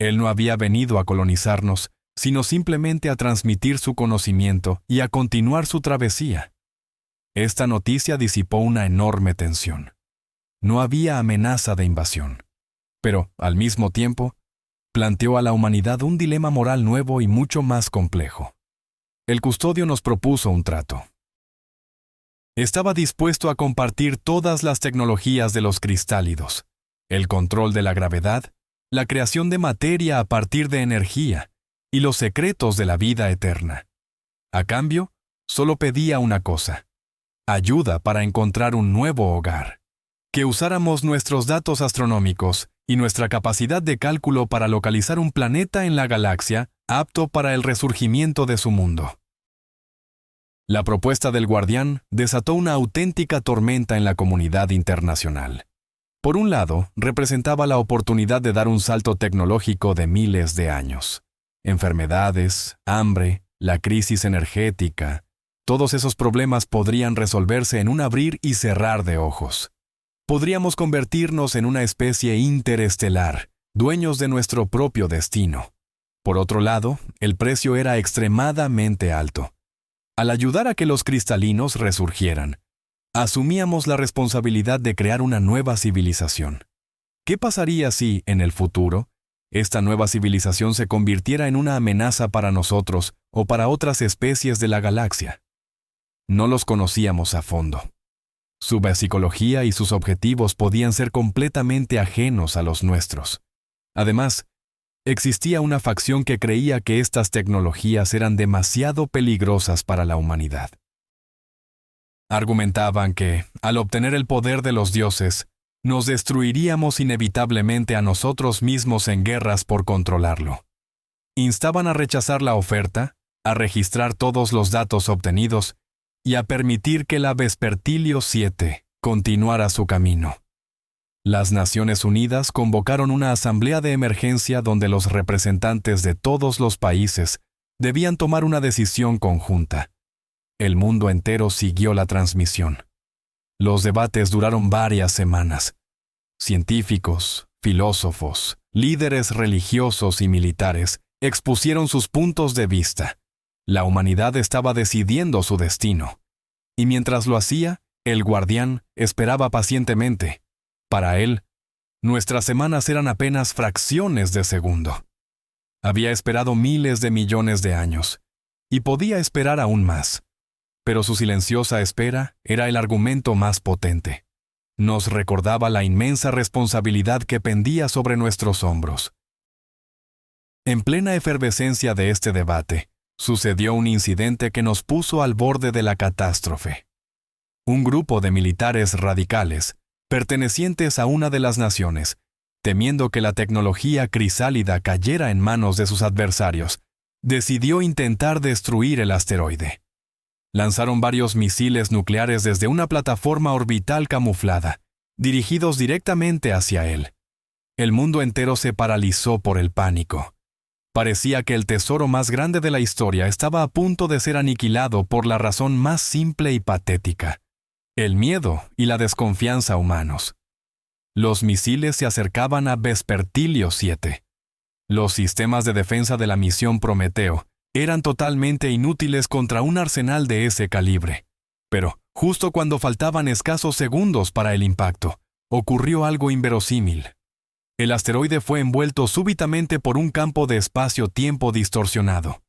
Él no había venido a colonizarnos, sino simplemente a transmitir su conocimiento y a continuar su travesía. Esta noticia disipó una enorme tensión. No había amenaza de invasión, pero, al mismo tiempo, planteó a la humanidad un dilema moral nuevo y mucho más complejo. El custodio nos propuso un trato. Estaba dispuesto a compartir todas las tecnologías de los cristálidos, el control de la gravedad, la creación de materia a partir de energía y los secretos de la vida eterna. A cambio, solo pedía una cosa: ayuda para encontrar un nuevo hogar. Que usáramos nuestros datos astronómicos y nuestra capacidad de cálculo para localizar un planeta en la galaxia apto para el resurgimiento de su mundo. La propuesta del guardián desató una auténtica tormenta en la comunidad internacional. Por un lado, representaba la oportunidad de dar un salto tecnológico de miles de años. Enfermedades, hambre, la crisis energética, todos esos problemas podrían resolverse en un abrir y cerrar de ojos. Podríamos convertirnos en una especie interestelar, dueños de nuestro propio destino. Por otro lado, el precio era extremadamente alto. Al ayudar a que los cristalinos resurgieran, asumíamos la responsabilidad de crear una nueva civilización. ¿Qué pasaría si, en el futuro, esta nueva civilización se convirtiera en una amenaza para nosotros o para otras especies de la galaxia? No los conocíamos a fondo. Su psicología y sus objetivos podían ser completamente ajenos a los nuestros. Además, existía una facción que creía que estas tecnologías eran demasiado peligrosas para la humanidad. Argumentaban que, al obtener el poder de los dioses, nos destruiríamos inevitablemente a nosotros mismos en guerras por controlarlo. Instaban a rechazar la oferta, a registrar todos los datos obtenidos y a permitir que la Vespertilio 7 continuara su camino. Las Naciones Unidas convocaron una asamblea de emergencia donde los representantes de todos los países debían tomar una decisión conjunta. El mundo entero siguió la transmisión. Los debates duraron varias semanas. Científicos, filósofos, líderes religiosos y militares expusieron sus puntos de vista. La humanidad estaba decidiendo su destino. Y mientras lo hacía, el guardián esperaba pacientemente. Para él, nuestras semanas eran apenas fracciones de segundo. Había esperado miles de millones de años, y podía esperar aún más. Pero su silenciosa espera era el argumento más potente. Nos recordaba la inmensa responsabilidad que pendía sobre nuestros hombros. En plena efervescencia de este debate, sucedió un incidente que nos puso al borde de la catástrofe. Un grupo de militares radicales, pertenecientes a una de las naciones, temiendo que la tecnología crisálida cayera en manos de sus adversarios, decidió intentar destruir el asteroide. Lanzaron varios misiles nucleares desde una plataforma orbital camuflada, dirigidos directamente hacia él. El mundo entero se paralizó por el pánico. Parecía que el tesoro más grande de la historia estaba a punto de ser aniquilado por la razón más simple y patética: el miedo y la desconfianza humanos. Los misiles se acercaban a Vespertilio 7. Los sistemas de defensa de la misión Prometeo eran totalmente inútiles contra un arsenal de ese calibre. Pero, justo cuando faltaban escasos segundos para el impacto, ocurrió algo inverosímil. El asteroide fue envuelto súbitamente por un campo de espacio-tiempo distorsionado.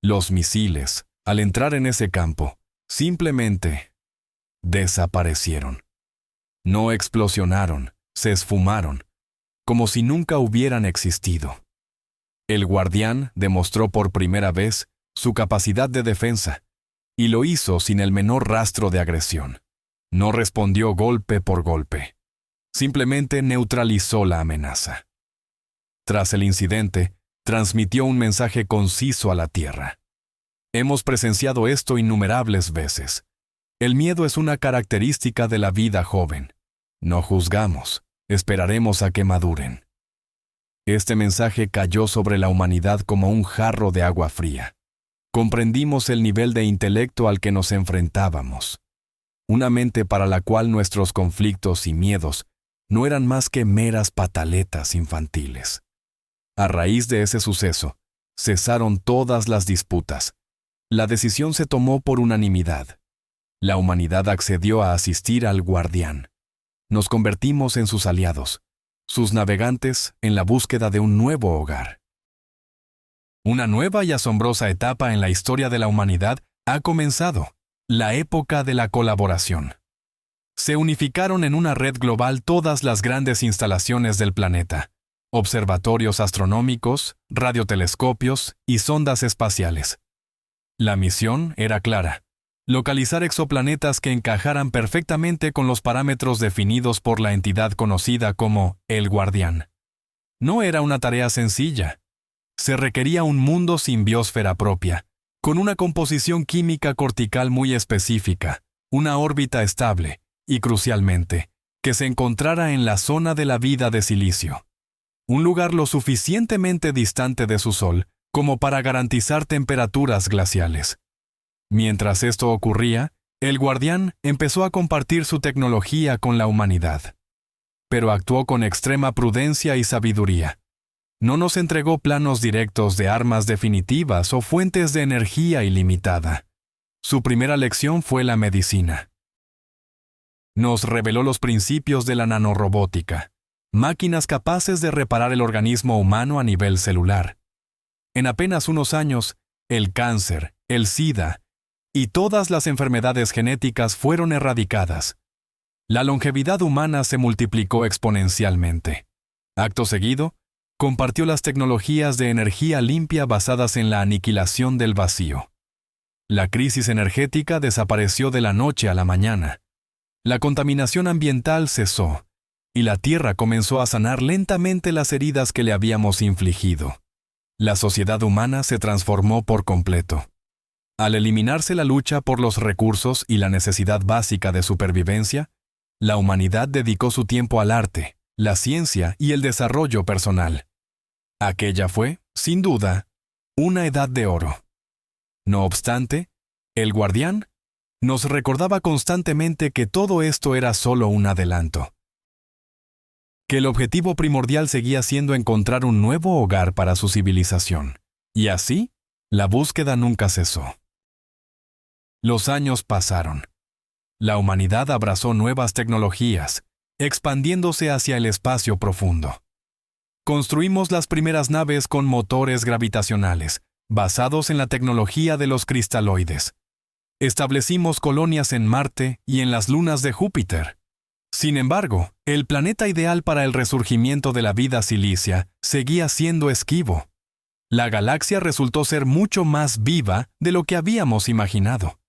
Los misiles, al entrar en ese campo, simplemente desaparecieron. No explosionaron, se esfumaron, como si nunca hubieran existido. El Guardián demostró por primera vez su capacidad de defensa, y lo hizo sin el menor rastro de agresión. No respondió golpe por golpe. Simplemente neutralizó la amenaza. Tras el incidente, transmitió un mensaje conciso a la Tierra. Hemos presenciado esto innumerables veces. El miedo es una característica de la vida joven. No juzgamos, esperaremos a que maduren. Este mensaje cayó sobre la humanidad como un jarro de agua fría. Comprendimos el nivel de intelecto al que nos enfrentábamos. Una mente para la cual nuestros conflictos y miedos no eran más que meras pataletas infantiles. A raíz de ese suceso, cesaron todas las disputas. La decisión se tomó por unanimidad. La humanidad accedió a asistir al Guardián. Nos convertimos en sus aliados, sus navegantes en la búsqueda de un nuevo hogar. Una nueva y asombrosa etapa en la historia de la humanidad ha comenzado, la época de la colaboración. Se unificaron en una red global todas las grandes instalaciones del planeta, observatorios astronómicos, radiotelescopios y sondas espaciales. La misión era clara: localizar exoplanetas que encajaran perfectamente con los parámetros definidos por la entidad conocida como el Guardián. No era una tarea sencilla. Se requería un mundo sin biosfera propia, con una composición química cortical muy específica, una órbita estable y, crucialmente, que se encontrara en la zona de la vida de silicio. Un lugar lo suficientemente distante de su Sol como para garantizar temperaturas glaciales. Mientras esto ocurría, el Guardián empezó a compartir su tecnología con la humanidad. Pero actuó con extrema prudencia y sabiduría. No nos entregó planos directos de armas definitivas o fuentes de energía ilimitada. Su primera lección fue la medicina. Nos reveló los principios de la nanorobótica, máquinas capaces de reparar el organismo humano a nivel celular. En apenas unos años, el cáncer, el SIDA y todas las enfermedades genéticas fueron erradicadas. La longevidad humana se multiplicó exponencialmente. Acto seguido, compartió las tecnologías de energía limpia basadas en la aniquilación del vacío. La crisis energética desapareció de la noche a la mañana. La contaminación ambiental cesó, y la Tierra comenzó a sanar lentamente las heridas que le habíamos infligido. La sociedad humana se transformó por completo. Al eliminarse la lucha por los recursos y la necesidad básica de supervivencia, la humanidad dedicó su tiempo al arte, la ciencia y el desarrollo personal. Aquella fue, sin duda, una edad de oro. No obstante, el Guardián nos recordaba constantemente que todo esto era solo un adelanto. Que el objetivo primordial seguía siendo encontrar un nuevo hogar para su civilización. Y así, la búsqueda nunca cesó. Los años pasaron. La humanidad abrazó nuevas tecnologías, expandiéndose hacia el espacio profundo. Construimos las primeras naves con motores gravitacionales, basados en la tecnología de los cristaloides. Establecimos colonias en Marte y en las lunas de Júpiter. Sin embargo, el planeta ideal para el resurgimiento de la vida silicia seguía siendo esquivo. La galaxia resultó ser mucho más viva de lo que habíamos imaginado.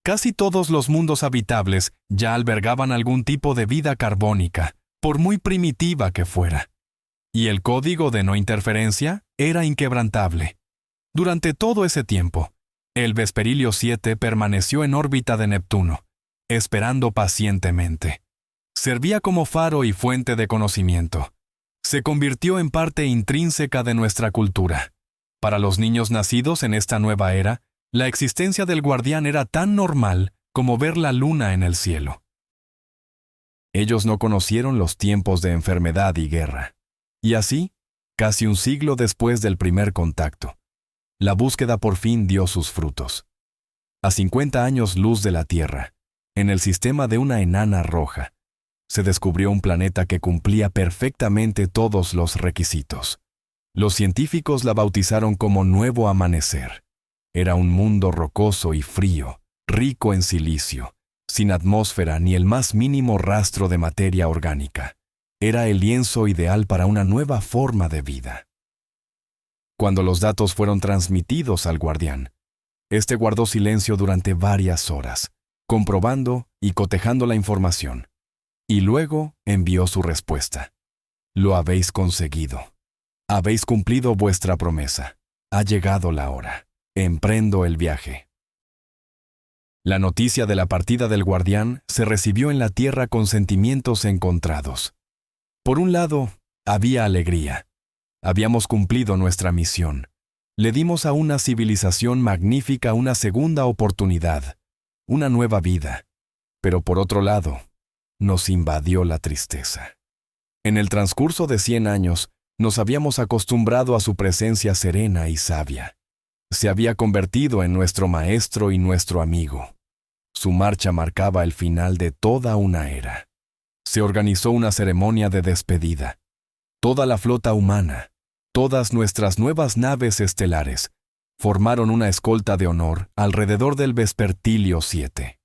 Casi todos los mundos habitables ya albergaban algún tipo de vida carbónica, por muy primitiva que fuera. Y el código de no interferencia era inquebrantable. Durante todo ese tiempo, el Vesperilio 7 permaneció en órbita de Neptuno, esperando pacientemente. Servía como faro y fuente de conocimiento. Se convirtió en parte intrínseca de nuestra cultura. Para los niños nacidos en esta nueva era, la existencia del Guardián era tan normal como ver la luna en el cielo. Ellos no conocieron los tiempos de enfermedad y guerra. Y así, casi un siglo después del primer contacto, la búsqueda por fin dio sus frutos. A 50 años luz de la Tierra, en el sistema de una enana roja, se descubrió un planeta que cumplía perfectamente todos los requisitos. Los científicos la bautizaron como Nuevo Amanecer. Era un mundo rocoso y frío, rico en silicio, sin atmósfera ni el más mínimo rastro de materia orgánica. Era el lienzo ideal para una nueva forma de vida. Cuando los datos fueron transmitidos al guardián, este guardó silencio durante varias horas, comprobando y cotejando la información, y luego envió su respuesta. Lo habéis conseguido. Habéis cumplido vuestra promesa. Ha llegado la hora. Emprendo el viaje. La noticia de la partida del guardián se recibió en la tierra con sentimientos encontrados. Por un lado, había alegría. Habíamos cumplido nuestra misión. Le dimos a una civilización magnífica una segunda oportunidad, una nueva vida. Pero por otro lado, nos invadió la tristeza. En el transcurso de 100 años, nos habíamos acostumbrado a su presencia serena y sabia. Se había convertido en nuestro maestro y nuestro amigo. Su marcha marcaba el final de toda una era. Se organizó una ceremonia de despedida. Toda la flota humana, todas nuestras nuevas naves estelares, formaron una escolta de honor alrededor del Vespertilio 7.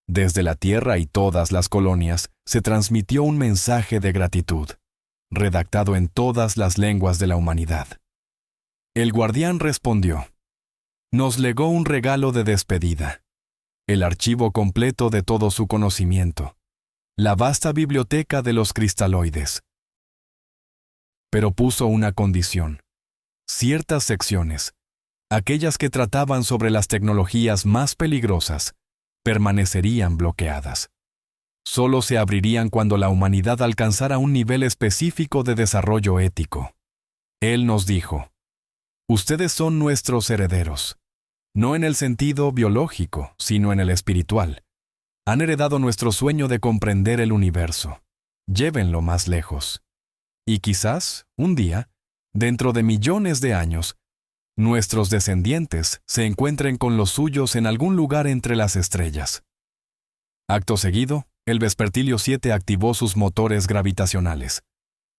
Desde la Tierra y todas las colonias se transmitió un mensaje de gratitud, redactado en todas las lenguas de la humanidad. El guardián respondió: nos legó un regalo de despedida, el archivo completo de todo su conocimiento, la vasta biblioteca de los cristaloides. Pero puso una condición: ciertas secciones, aquellas que trataban sobre las tecnologías más peligrosas, permanecerían bloqueadas. Solo se abrirían cuando la humanidad alcanzara un nivel específico de desarrollo ético. Él nos dijo: ustedes son nuestros herederos, no en el sentido biológico, sino en el espiritual. Han heredado nuestro sueño de comprender el universo. Llévenlo más lejos. Y quizás, un día, dentro de millones de años, nuestros descendientes se encuentren con los suyos en algún lugar entre las estrellas. Acto seguido, el Vespertilio 7 activó sus motores gravitacionales.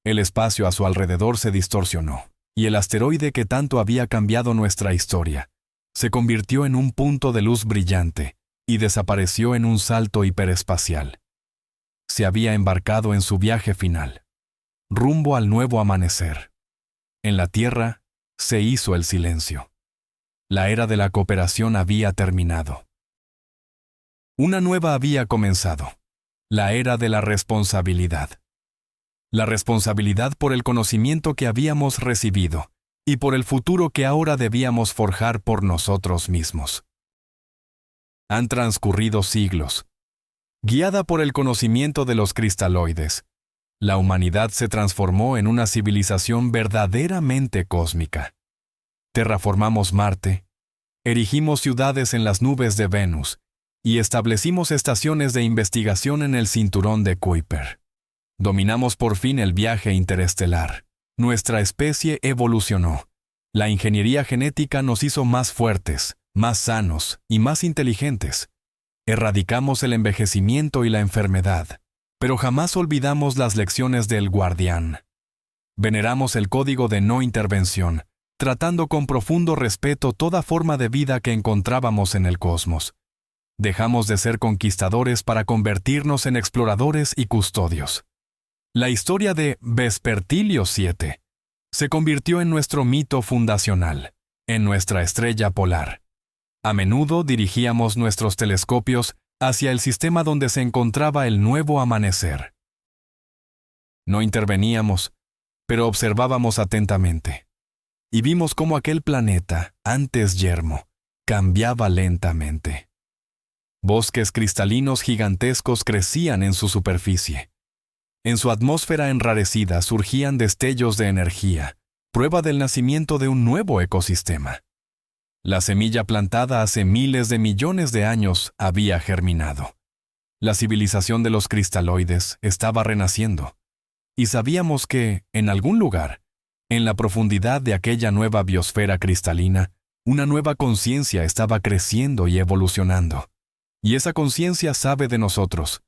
El espacio a su alrededor se distorsionó, y el asteroide que tanto había cambiado nuestra historia se convirtió en un punto de luz brillante y desapareció en un salto hiperespacial. Se había embarcado en su viaje final, rumbo al nuevo amanecer. En la Tierra se hizo el silencio. La era de la cooperación había terminado. Una nueva había comenzado. La era de la responsabilidad. La responsabilidad por el conocimiento que habíamos recibido y por el futuro que ahora debíamos forjar por nosotros mismos. Han transcurrido siglos. Guiada por el conocimiento de los cristaloides, la humanidad se transformó en una civilización verdaderamente cósmica. Terraformamos Marte, erigimos ciudades en las nubes de Venus, y establecimos estaciones de investigación en el cinturón de Kuiper. Dominamos por fin el viaje interestelar. Nuestra especie evolucionó. La ingeniería genética nos hizo más fuertes, más sanos y más inteligentes. Erradicamos el envejecimiento y la enfermedad, pero jamás olvidamos las lecciones del guardián. Veneramos el código de no intervención, tratando con profundo respeto toda forma de vida que encontrábamos en el cosmos. Dejamos de ser conquistadores para convertirnos en exploradores y custodios. La historia de Vespertilio 7 se convirtió en nuestro mito fundacional, en nuestra estrella polar. A menudo dirigíamos nuestros telescopios hacia el sistema donde se encontraba el nuevo amanecer. No interveníamos, pero observábamos atentamente. Y vimos cómo aquel planeta, antes yermo, cambiaba lentamente. Bosques cristalinos gigantescos crecían en su superficie. En su atmósfera enrarecida surgían destellos de energía, prueba del nacimiento de un nuevo ecosistema. La semilla plantada hace miles de millones de años había germinado. La civilización de los cristaloides estaba renaciendo, y sabíamos que, en algún lugar, en la profundidad de aquella nueva biosfera cristalina, una nueva conciencia estaba creciendo y evolucionando. Y esa conciencia sabe de nosotros,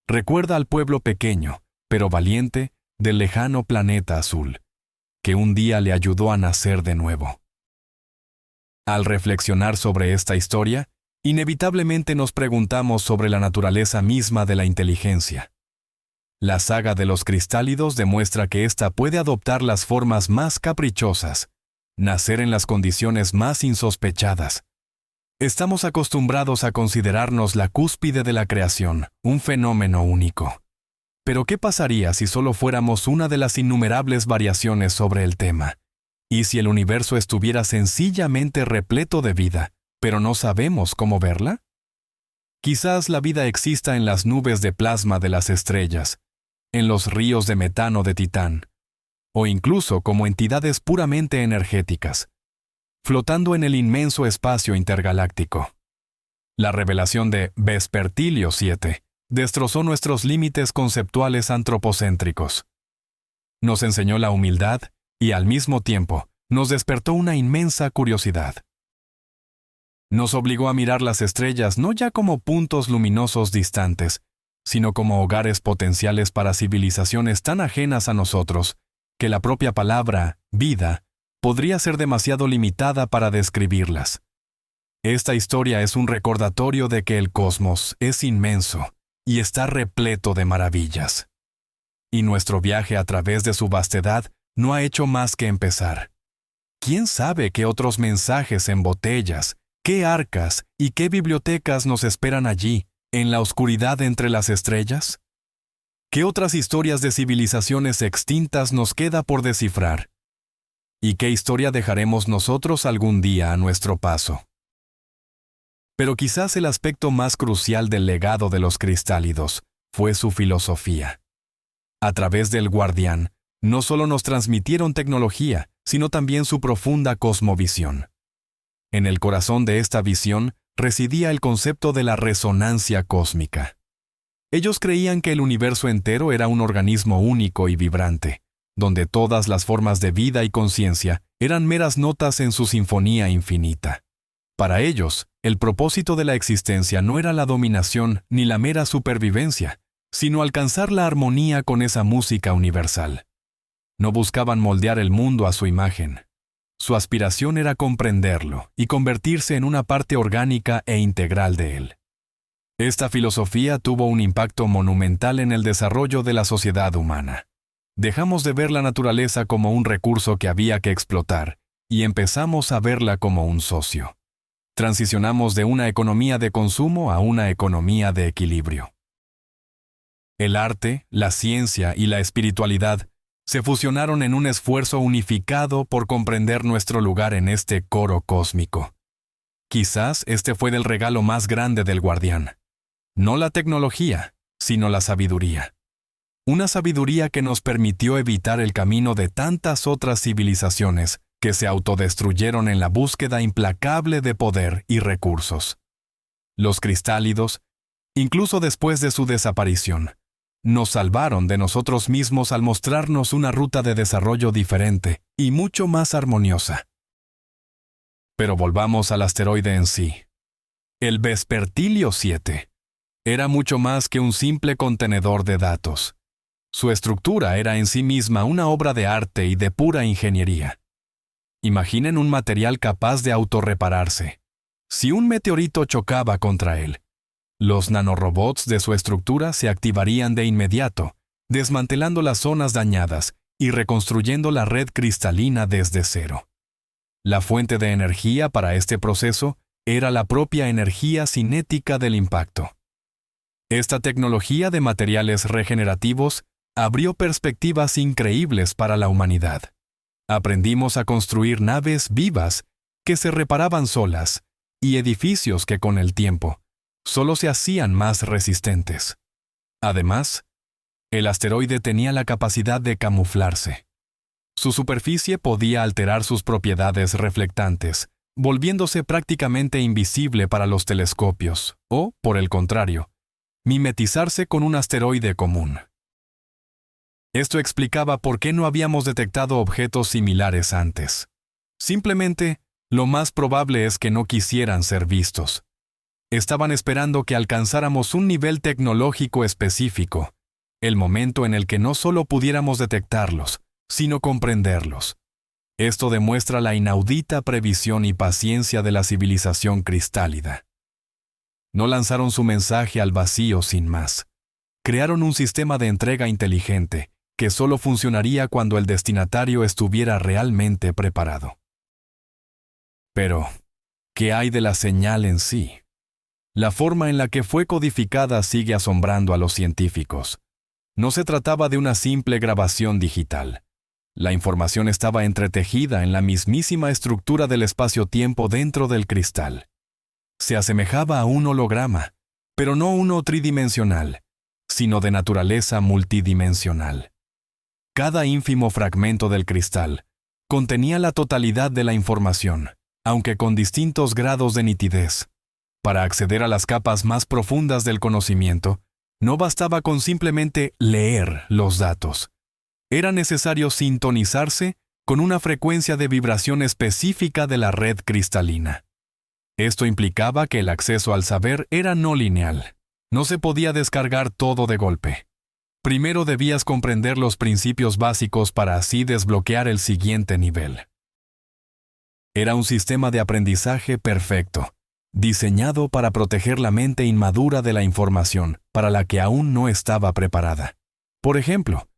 recuerda al pueblo pequeño, pero valiente, del lejano planeta azul, que un día le ayudó a nacer de nuevo. Al reflexionar sobre esta historia, inevitablemente nos preguntamos sobre la naturaleza misma de la inteligencia. La saga de los cristálidos demuestra que ésta puede adoptar las formas más caprichosas, nacer en las condiciones más insospechadas. Estamos acostumbrados a considerarnos la cúspide de la creación, un fenómeno único. Pero ¿qué pasaría si solo fuéramos una de las innumerables variaciones sobre el tema? ¿Y si el universo estuviera sencillamente repleto de vida, pero no sabemos cómo verla? Quizás la vida exista en las nubes de plasma de las estrellas, en los ríos de metano de Titán, o incluso como entidades puramente energéticas, flotando en el inmenso espacio intergaláctico. La revelación de Vespertilio 7 destrozó nuestros límites conceptuales antropocéntricos. Nos enseñó la humildad y, al mismo tiempo, nos despertó una inmensa curiosidad. Nos obligó a mirar las estrellas no ya como puntos luminosos distantes, sino como hogares potenciales para civilizaciones tan ajenas a nosotros, que la propia palabra, vida, podría ser demasiado limitada para describirlas. Esta historia es un recordatorio de que el cosmos es inmenso y está repleto de maravillas. Y nuestro viaje a través de su vastedad no ha hecho más que empezar. ¿Quién sabe qué otros mensajes en botellas, qué arcas y qué bibliotecas nos esperan allí, en la oscuridad entre las estrellas? ¿Qué otras historias de civilizaciones extintas nos queda por descifrar? ¿Y qué historia dejaremos nosotros algún día a nuestro paso? Pero quizás el aspecto más crucial del legado de los cristálidos fue su filosofía. A través del Guardián, no solo nos transmitieron tecnología, sino también su profunda cosmovisión. En el corazón de esta visión residía el concepto de la resonancia cósmica. Ellos creían que el universo entero era un organismo único y vibrante, donde todas las formas de vida y conciencia eran meras notas en su sinfonía infinita. Para ellos, el propósito de la existencia no era la dominación ni la mera supervivencia, sino alcanzar la armonía con esa música universal. No buscaban moldear el mundo a su imagen. Su aspiración era comprenderlo y convertirse en una parte orgánica e integral de él. Esta filosofía tuvo un impacto monumental en el desarrollo de la sociedad humana. Dejamos de ver la naturaleza como un recurso que había que explotar y empezamos a verla como un socio. Transicionamos de una economía de consumo a una economía de equilibrio. El arte, la ciencia y la espiritualidad se fusionaron en un esfuerzo unificado por comprender nuestro lugar en este coro cósmico. Quizás este fue el regalo más grande del Guardián. No la tecnología, sino la sabiduría. Una sabiduría que nos permitió evitar el camino de tantas otras civilizaciones que se autodestruyeron en la búsqueda implacable de poder y recursos. Los cristálidos, incluso después de su desaparición, nos salvaron de nosotros mismos al mostrarnos una ruta de desarrollo diferente y mucho más armoniosa. Pero volvamos al asteroide en sí. El Vespertilio 7 era mucho más que un simple contenedor de datos. Su estructura era en sí misma una obra de arte y de pura ingeniería. Imaginen un material capaz de autorrepararse. Si un meteorito chocaba contra él, los nanorobots de su estructura se activarían de inmediato, desmantelando las zonas dañadas y reconstruyendo la red cristalina desde cero. La fuente de energía para este proceso era la propia energía cinética del impacto. Esta tecnología de materiales regenerativos abrió perspectivas increíbles para la humanidad. Aprendimos a construir naves vivas que se reparaban solas y edificios que con el tiempo solo se hacían más resistentes. Además, el asteroide tenía la capacidad de camuflarse. Su superficie podía alterar sus propiedades reflectantes, volviéndose prácticamente invisible para los telescopios, o, por el contrario, mimetizarse con un asteroide común. Esto explicaba por qué no habíamos detectado objetos similares antes. Simplemente, lo más probable es que no quisieran ser vistos. Estaban esperando que alcanzáramos un nivel tecnológico específico, el momento en el que no solo pudiéramos detectarlos, sino comprenderlos. Esto demuestra la inaudita previsión y paciencia de la civilización cristálida. No lanzaron su mensaje al vacío sin más. Crearon un sistema de entrega inteligente que solo funcionaría cuando el destinatario estuviera realmente preparado. Pero, ¿qué hay de la señal en sí? La forma en la que fue codificada sigue asombrando a los científicos. No se trataba de una simple grabación digital. La información estaba entretejida en la mismísima estructura del espacio-tiempo dentro del cristal. Se asemejaba a un holograma, pero no uno tridimensional, sino de naturaleza multidimensional. Cada ínfimo fragmento del cristal contenía la totalidad de la información, aunque con distintos grados de nitidez. Para acceder a las capas más profundas del conocimiento, no bastaba con simplemente leer los datos. Era necesario sintonizarse con una frecuencia de vibración específica de la red cristalina. Esto implicaba que el acceso al saber era no lineal. No se podía descargar todo de golpe. Primero debías comprender los principios básicos para así desbloquear el siguiente nivel. Era un sistema de aprendizaje perfecto, diseñado para proteger la mente inmadura de la información para la que aún no estaba preparada. Por ejemplo,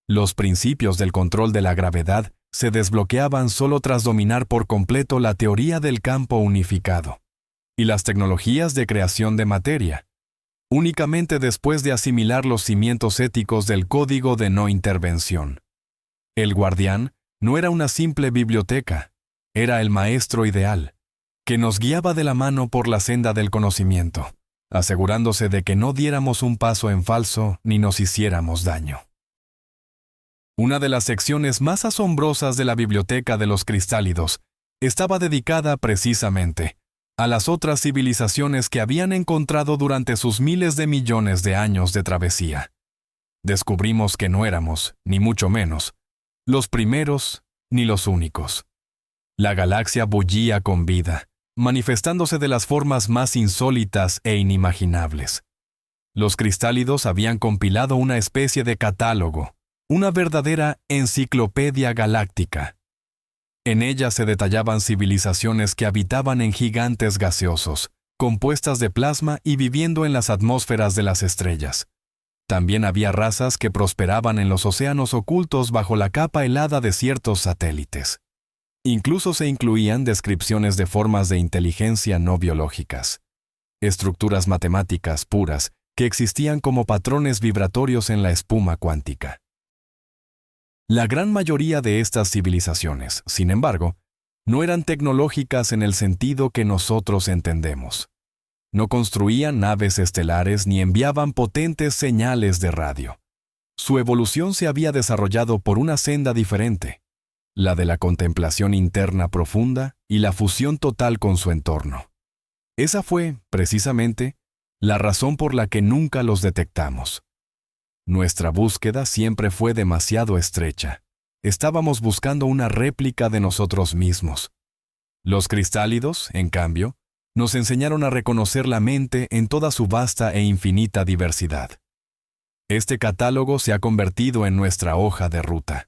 los principios del control de la gravedad se desbloqueaban solo tras dominar por completo la teoría del campo unificado, y las tecnologías de creación de materia, únicamente después de asimilar los cimientos éticos del código de no intervención. El guardián no era una simple biblioteca, era el maestro ideal, que nos guiaba de la mano por la senda del conocimiento, asegurándose de que no diéramos un paso en falso ni nos hiciéramos daño. Una de las secciones más asombrosas de la biblioteca de los cristálidos estaba dedicada precisamente a las otras civilizaciones que habían encontrado durante sus miles de millones de años de travesía. Descubrimos que no éramos, ni mucho menos, los primeros ni los únicos. La galaxia bullía con vida, manifestándose de las formas más insólitas e inimaginables. Los cristálidos habían compilado una especie de catálogo, una verdadera enciclopedia galáctica. En ella se detallaban civilizaciones que habitaban en gigantes gaseosos, compuestas de plasma y viviendo en las atmósferas de las estrellas. También había razas que prosperaban en los océanos ocultos bajo la capa helada de ciertos satélites. Incluso se incluían descripciones de formas de inteligencia no biológicas, estructuras matemáticas puras que existían como patrones vibratorios en la espuma cuántica. La gran mayoría de estas civilizaciones, sin embargo, no eran tecnológicas en el sentido que nosotros entendemos. No construían naves estelares ni enviaban potentes señales de radio. Su evolución se había desarrollado por una senda diferente, la de la contemplación interna profunda y la fusión total con su entorno. Esa fue, precisamente, la razón por la que nunca los detectamos. Nuestra búsqueda siempre fue demasiado estrecha. Estábamos buscando una réplica de nosotros mismos. Los cristálidos, en cambio, nos enseñaron a reconocer la mente en toda su vasta e infinita diversidad. Este catálogo se ha convertido en nuestra hoja de ruta.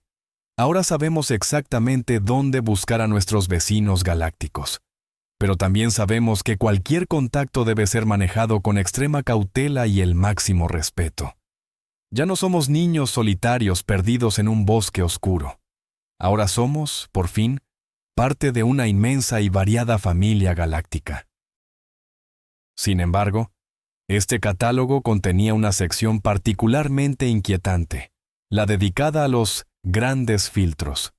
Ahora sabemos exactamente dónde buscar a nuestros vecinos galácticos. Pero también sabemos que cualquier contacto debe ser manejado con extrema cautela y el máximo respeto. Ya no somos niños solitarios perdidos en un bosque oscuro. Ahora somos, por fin, parte de una inmensa y variada familia galáctica. Sin embargo, este catálogo contenía una sección particularmente inquietante, la dedicada a los grandes filtros.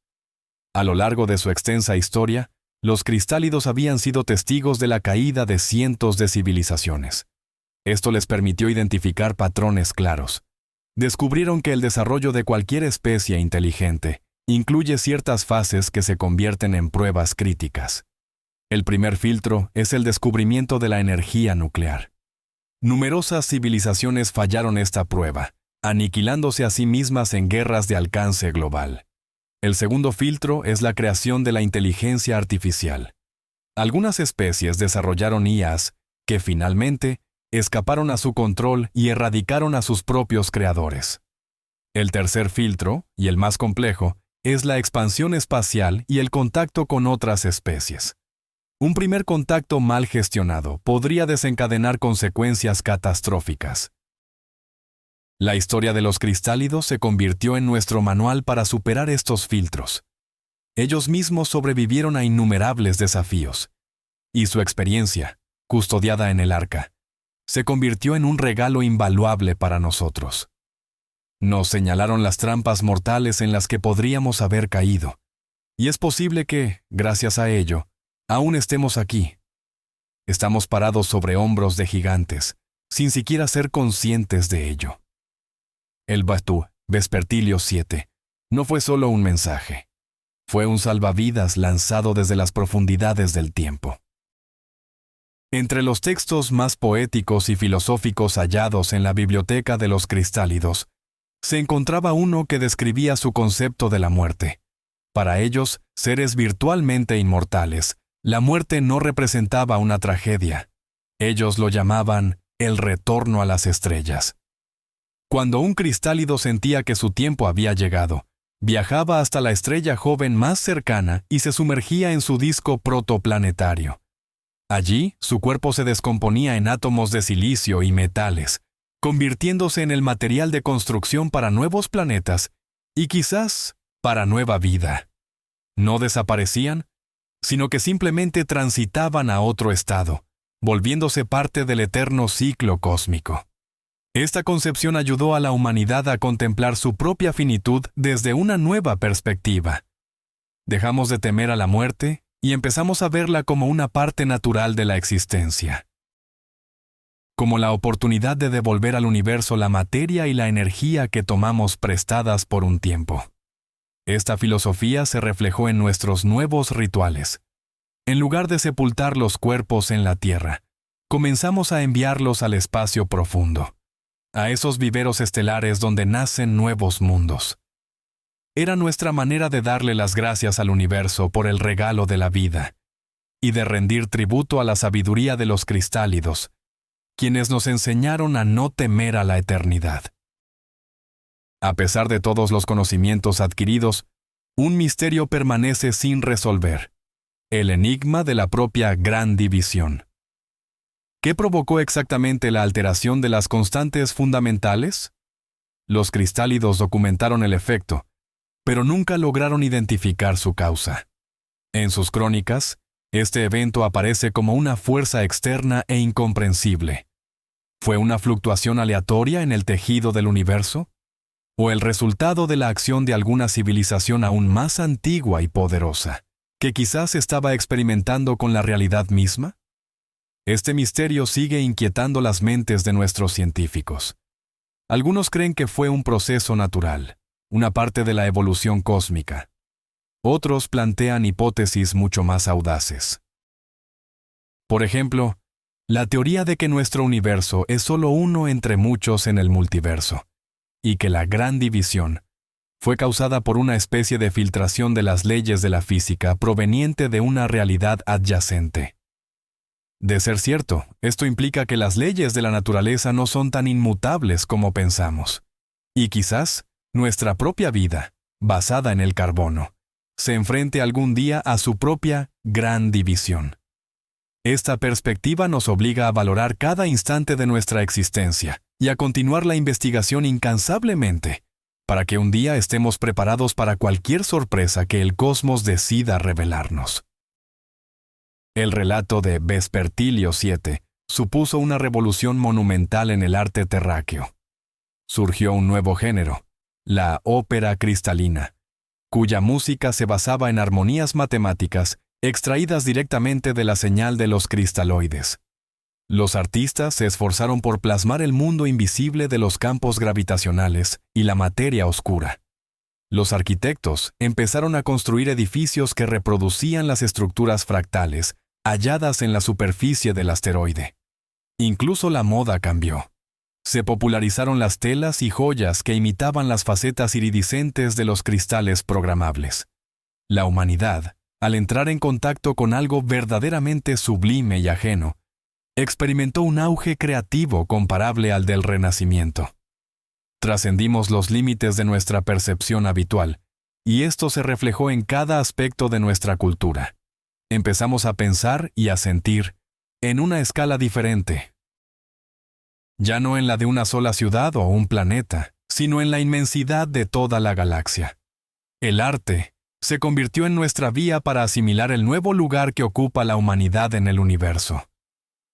A lo largo de su extensa historia, los cristálidos habían sido testigos de la caída de cientos de civilizaciones. Esto les permitió identificar patrones claros. Descubrieron que el desarrollo de cualquier especie inteligente incluye ciertas fases que se convierten en pruebas críticas. El primer filtro es el descubrimiento de la energía nuclear. Numerosas civilizaciones fallaron esta prueba, aniquilándose a sí mismas en guerras de alcance global. El segundo filtro es la creación de la inteligencia artificial. Algunas especies desarrollaron IAs que finalmente escaparon a su control y erradicaron a sus propios creadores. El tercer filtro, y el más complejo, es la expansión espacial y el contacto con otras especies. Un primer contacto mal gestionado podría desencadenar consecuencias catastróficas. La historia de los cristálidos se convirtió en nuestro manual para superar estos filtros. Ellos mismos sobrevivieron a innumerables desafíos, y su experiencia, custodiada en el arca, se convirtió en un regalo invaluable para nosotros. Nos señalaron las trampas mortales en las que podríamos haber caído, y es posible que, gracias a ello, aún estemos aquí. Estamos parados sobre hombros de gigantes, sin siquiera ser conscientes de ello. El Batu, Vespertilio 7, no fue solo un mensaje. Fue un salvavidas lanzado desde las profundidades del tiempo. Entre los textos más poéticos y filosóficos hallados en la biblioteca de los cristálidos, se encontraba uno que describía su concepto de la muerte. Para ellos, seres virtualmente inmortales, la muerte no representaba una tragedia. Ellos lo llamaban el retorno a las estrellas. Cuando un cristálido sentía que su tiempo había llegado, viajaba hasta la estrella joven más cercana y se sumergía en su disco protoplanetario. Allí, su cuerpo se descomponía en átomos de silicio y metales, convirtiéndose en el material de construcción para nuevos planetas y quizás para nueva vida. No desaparecían, sino que simplemente transitaban a otro estado, volviéndose parte del eterno ciclo cósmico. Esta concepción ayudó a la humanidad a contemplar su propia finitud desde una nueva perspectiva. Dejamos de temer a la muerte y empezamos a verla como una parte natural de la existencia. Como la oportunidad de devolver al universo la materia y la energía que tomamos prestadas por un tiempo. Esta filosofía se reflejó en nuestros nuevos rituales. En lugar de sepultar los cuerpos en la tierra, comenzamos a enviarlos al espacio profundo, a esos viveros estelares donde nacen nuevos mundos. Era nuestra manera de darle las gracias al universo por el regalo de la vida y de rendir tributo a la sabiduría de los cristálidos, quienes nos enseñaron a no temer a la eternidad. A pesar de todos los conocimientos adquiridos, un misterio permanece sin resolver: el enigma de la propia gran división. ¿Qué provocó exactamente la alteración de las constantes fundamentales? Los cristálidos documentaron el efecto, pero nunca lograron identificar su causa. En sus crónicas, este evento aparece como una fuerza externa e incomprensible. ¿Fue una fluctuación aleatoria en el tejido del universo? ¿O el resultado de la acción de alguna civilización aún más antigua y poderosa, que quizás estaba experimentando con la realidad misma? Este misterio sigue inquietando las mentes de nuestros científicos. Algunos creen que fue un proceso natural, una parte de la evolución cósmica. Otros plantean hipótesis mucho más audaces. Por ejemplo, la teoría de que nuestro universo es solo uno entre muchos en el multiverso, y que la gran división fue causada por una especie de filtración de las leyes de la física proveniente de una realidad adyacente. De ser cierto, esto implica que las leyes de la naturaleza no son tan inmutables como pensamos, y quizás nuestra propia vida, basada en el carbono, se enfrente algún día a su propia gran división. Esta perspectiva nos obliga a valorar cada instante de nuestra existencia y a continuar la investigación incansablemente, para que un día estemos preparados para cualquier sorpresa que el cosmos decida revelarnos. El relato de Vespertilio 7 supuso una revolución monumental en el arte terráqueo. Surgió un nuevo género, la ópera cristalina, cuya música se basaba en armonías matemáticas extraídas directamente de la señal de los cristaloides. Los artistas se esforzaron por plasmar el mundo invisible de los campos gravitacionales y la materia oscura. Los arquitectos empezaron a construir edificios que reproducían las estructuras fractales halladas en la superficie del asteroide. Incluso la moda cambió. Se popularizaron las telas y joyas que imitaban las facetas iridiscentes de los cristales programables. La humanidad, al entrar en contacto con algo verdaderamente sublime y ajeno, experimentó un auge creativo comparable al del Renacimiento. Trascendimos los límites de nuestra percepción habitual, y esto se reflejó en cada aspecto de nuestra cultura. Empezamos a pensar y a sentir en una escala diferente. Ya no en la de una sola ciudad o un planeta, sino en la inmensidad de toda la galaxia. El arte se convirtió en nuestra vía para asimilar el nuevo lugar que ocupa la humanidad en el universo.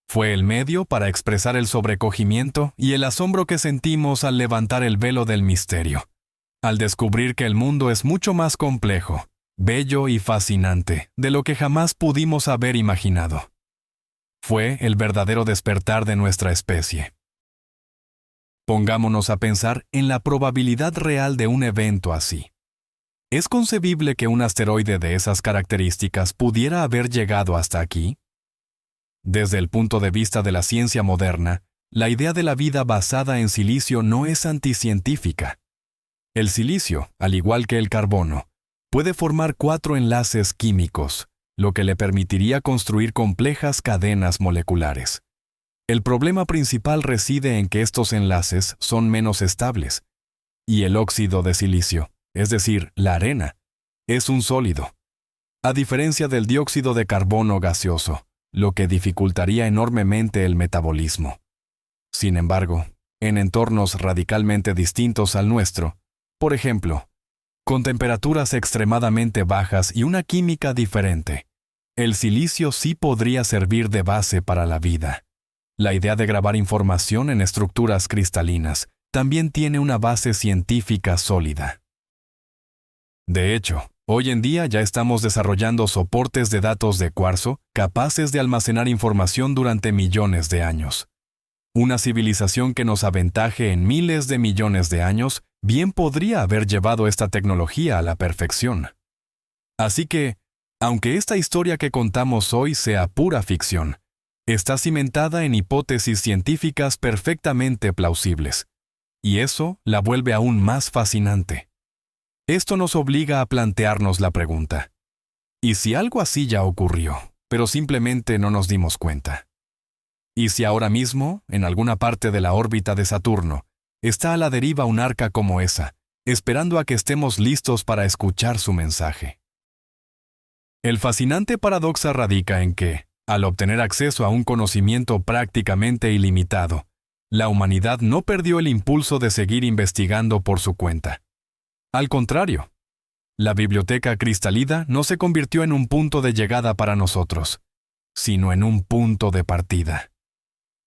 Fue el medio para expresar el sobrecogimiento y el asombro que sentimos al levantar el velo del misterio, al descubrir que el mundo es mucho más complejo, bello y fascinante de lo que jamás pudimos haber imaginado. Fue el verdadero despertar de nuestra especie. Pongámonos a pensar en la probabilidad real de un evento así. ¿Es concebible que un asteroide de esas características pudiera haber llegado hasta aquí? Desde el punto de vista de la ciencia moderna, la idea de la vida basada en silicio no es anticientífica. El silicio, al igual que el carbono, puede formar 4 enlaces químicos, lo que le permitiría construir complejas cadenas moleculares. El problema principal reside en que estos enlaces son menos estables, y el óxido de silicio, es decir, la arena, es un sólido, a diferencia del dióxido de carbono gaseoso, lo que dificultaría enormemente el metabolismo. Sin embargo, en entornos radicalmente distintos al nuestro, por ejemplo, con temperaturas extremadamente bajas y una química diferente, el silicio sí podría servir de base para la vida. La idea de grabar información en estructuras cristalinas también tiene una base científica sólida. De hecho, hoy en día ya estamos desarrollando soportes de datos de cuarzo capaces de almacenar información durante millones de años. Una civilización que nos aventaje en miles de millones de años bien podría haber llevado esta tecnología a la perfección. Así que, aunque esta historia que contamos hoy sea pura ficción, está cimentada en hipótesis científicas perfectamente plausibles, y eso la vuelve aún más fascinante. Esto nos obliga a plantearnos la pregunta: ¿y si algo así ya ocurrió, pero simplemente no nos dimos cuenta? ¿Y si ahora mismo, en alguna parte de la órbita de Saturno, está a la deriva un arca como esa, esperando a que estemos listos para escuchar su mensaje? El fascinante paradoja radica en que, al obtener acceso a un conocimiento prácticamente ilimitado, la humanidad no perdió el impulso de seguir investigando por su cuenta. Al contrario, la biblioteca cristalina no se convirtió en un punto de llegada para nosotros, sino en un punto de partida.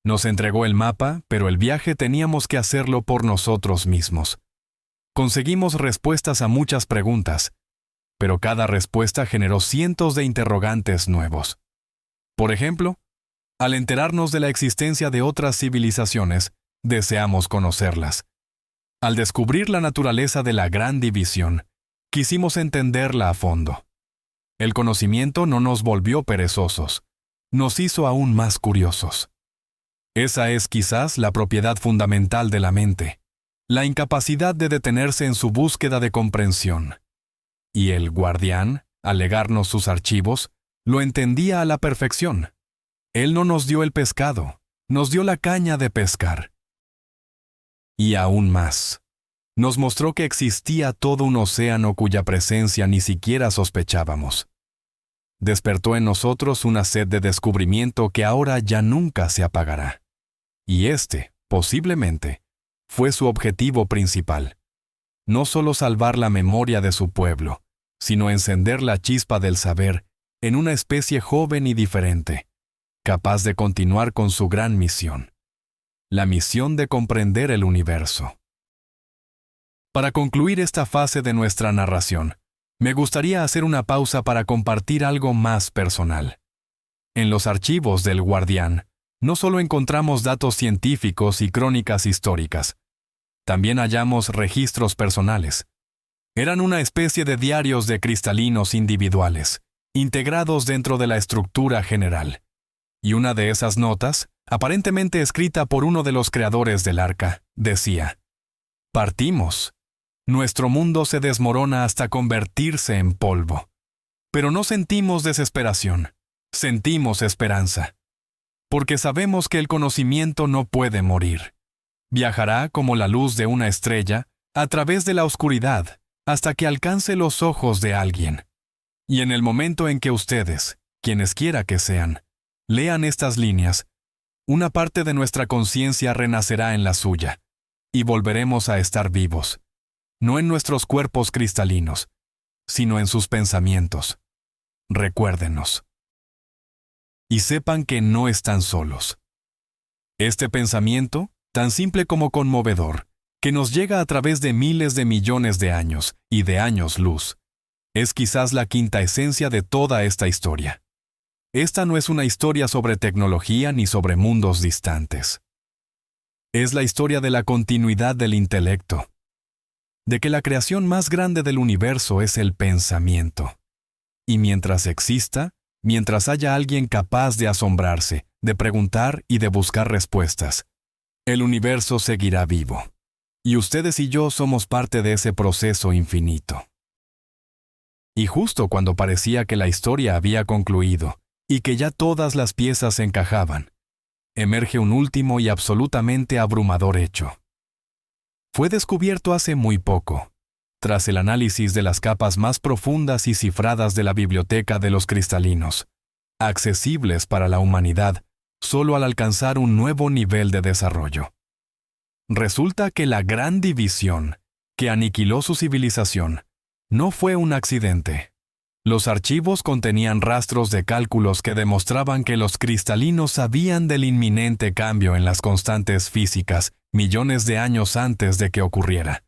Nos entregó el mapa, pero el viaje teníamos que hacerlo por nosotros mismos. Conseguimos respuestas a muchas preguntas, pero cada respuesta generó cientos de interrogantes nuevos. Por ejemplo, al enterarnos de la existencia de otras civilizaciones, deseamos conocerlas. Al descubrir la naturaleza de la gran división, quisimos entenderla a fondo. El conocimiento no nos volvió perezosos, nos hizo aún más curiosos. Esa es quizás la propiedad fundamental de la mente, la incapacidad de detenerse en su búsqueda de comprensión. Y el guardián, al legarnos sus archivos, lo entendía a la perfección. Él no nos dio el pescado, nos dio la caña de pescar. Y aún más, nos mostró que existía todo un océano cuya presencia ni siquiera sospechábamos. Despertó en nosotros una sed de descubrimiento que ahora ya nunca se apagará. Y posiblemente, fue su objetivo principal. No solo salvar la memoria de su pueblo, sino encender la chispa del saber en una especie joven y diferente, capaz de continuar con su gran misión. La misión de comprender el universo. Para concluir esta fase de nuestra narración, me gustaría hacer una pausa para compartir algo más personal. En los archivos del Guardián, no solo encontramos datos científicos y crónicas históricas, también hallamos registros personales. Eran una especie de diarios de cristalinos individuales, integrados dentro de la estructura general. Y una de esas notas, aparentemente escrita por uno de los creadores del arca, decía: «Partimos. Nuestro mundo se desmorona hasta convertirse en polvo. Pero no sentimos desesperación, sentimos esperanza. porque sabemos que el conocimiento no puede morir. Viajará como la luz de una estrella a través de la oscuridad hasta que alcance los ojos de alguien. Y en el momento en que ustedes, quienes quiera que sean, lean estas líneas, una parte de nuestra conciencia renacerá en la suya, y volveremos a estar vivos, no en nuestros cuerpos cristalinos, sino en sus pensamientos. Recuérdenos. Y sepan que no están solos. Este pensamiento, tan simple como conmovedor, que nos llega a través de miles de millones de años y de años luz, es quizás la quinta esencia de toda esta historia. Esta no es una historia sobre tecnología ni sobre mundos distantes. Es la historia de la continuidad del intelecto, de que la creación más grande del universo es el pensamiento. Y mientras exista, mientras haya alguien capaz de asombrarse, de preguntar y de buscar respuestas, el universo seguirá vivo. Y ustedes y yo somos parte de ese proceso infinito. Y justo cuando parecía que la historia había concluido y que ya todas las piezas encajaban, emerge un último y absolutamente abrumador hecho. Fue descubierto hace muy poco, tras el análisis de las capas más profundas y cifradas de la biblioteca de los cristalinos, accesibles para la humanidad solo al alcanzar un nuevo nivel de desarrollo. Resulta que la gran división, que aniquiló su civilización, no fue un accidente. Los archivos contenían rastros de cálculos que demostraban que los cristalinos sabían del inminente cambio en las constantes físicas millones de años antes de que ocurriera.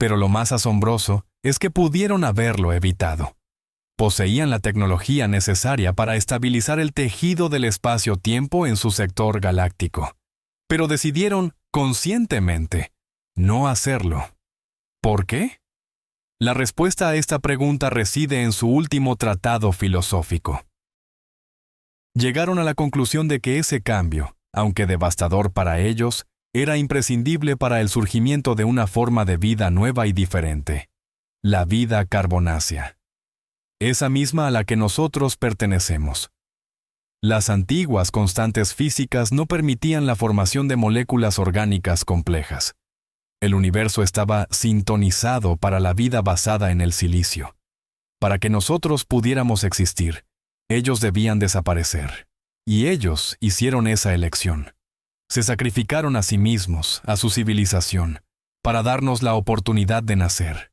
Pero lo más asombroso es que pudieron haberlo evitado. Poseían la tecnología necesaria para estabilizar el tejido del espacio-tiempo en su sector galáctico. Pero decidieron, conscientemente, no hacerlo. ¿Por qué? La respuesta a esta pregunta reside en su último tratado filosófico. Llegaron a la conclusión de que ese cambio, aunque devastador para ellos, era imprescindible para el surgimiento de una forma de vida nueva y diferente, la vida carbonácea. Esa misma a la que nosotros pertenecemos. Las antiguas constantes físicas no permitían la formación de moléculas orgánicas complejas. El universo estaba sintonizado para la vida basada en el silicio. Para que nosotros pudiéramos existir, ellos debían desaparecer. Y ellos hicieron esa elección. Se sacrificaron a sí mismos, a su civilización, para darnos la oportunidad de nacer.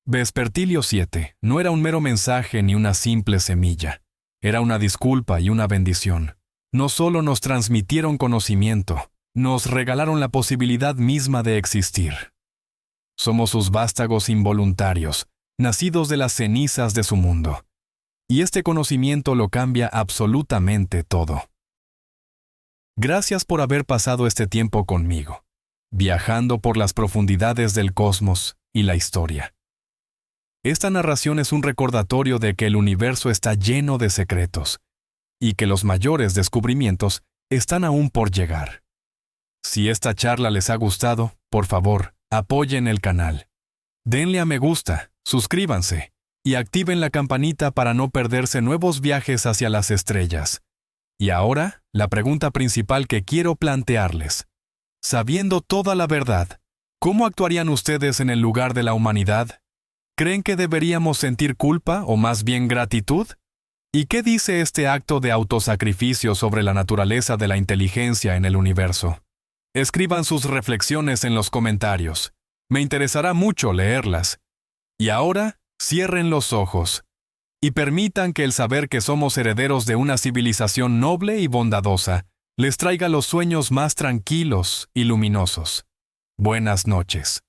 Vespertilio 7 no era un mero mensaje ni una simple semilla. Era una disculpa y una bendición. No solo nos transmitieron conocimiento, nos regalaron la posibilidad misma de existir. Somos sus vástagos involuntarios, nacidos de las cenizas de su mundo. Y este conocimiento lo cambia absolutamente todo. Gracias por haber pasado este tiempo conmigo, viajando por las profundidades del cosmos y la historia. Esta narración es un recordatorio de que el universo está lleno de secretos y que los mayores descubrimientos están aún por llegar. Si esta charla les ha gustado, por favor, apoyen el canal. Denle a me gusta, suscríbanse y activen la campanita para no perderse nuevos viajes hacia las estrellas. Y ahora, la pregunta principal que quiero plantearles. Sabiendo toda la verdad, ¿cómo actuarían ustedes en el lugar de la humanidad? ¿Creen que deberíamos sentir culpa o más bien gratitud? ¿Y qué dice este acto de autosacrificio sobre la naturaleza de la inteligencia en el universo? Escriban sus reflexiones en los comentarios. Me interesará mucho leerlas. Y ahora, cierren los ojos y permitan que el saber que somos herederos de una civilización noble y bondadosa les traiga los sueños más tranquilos y luminosos. Buenas noches.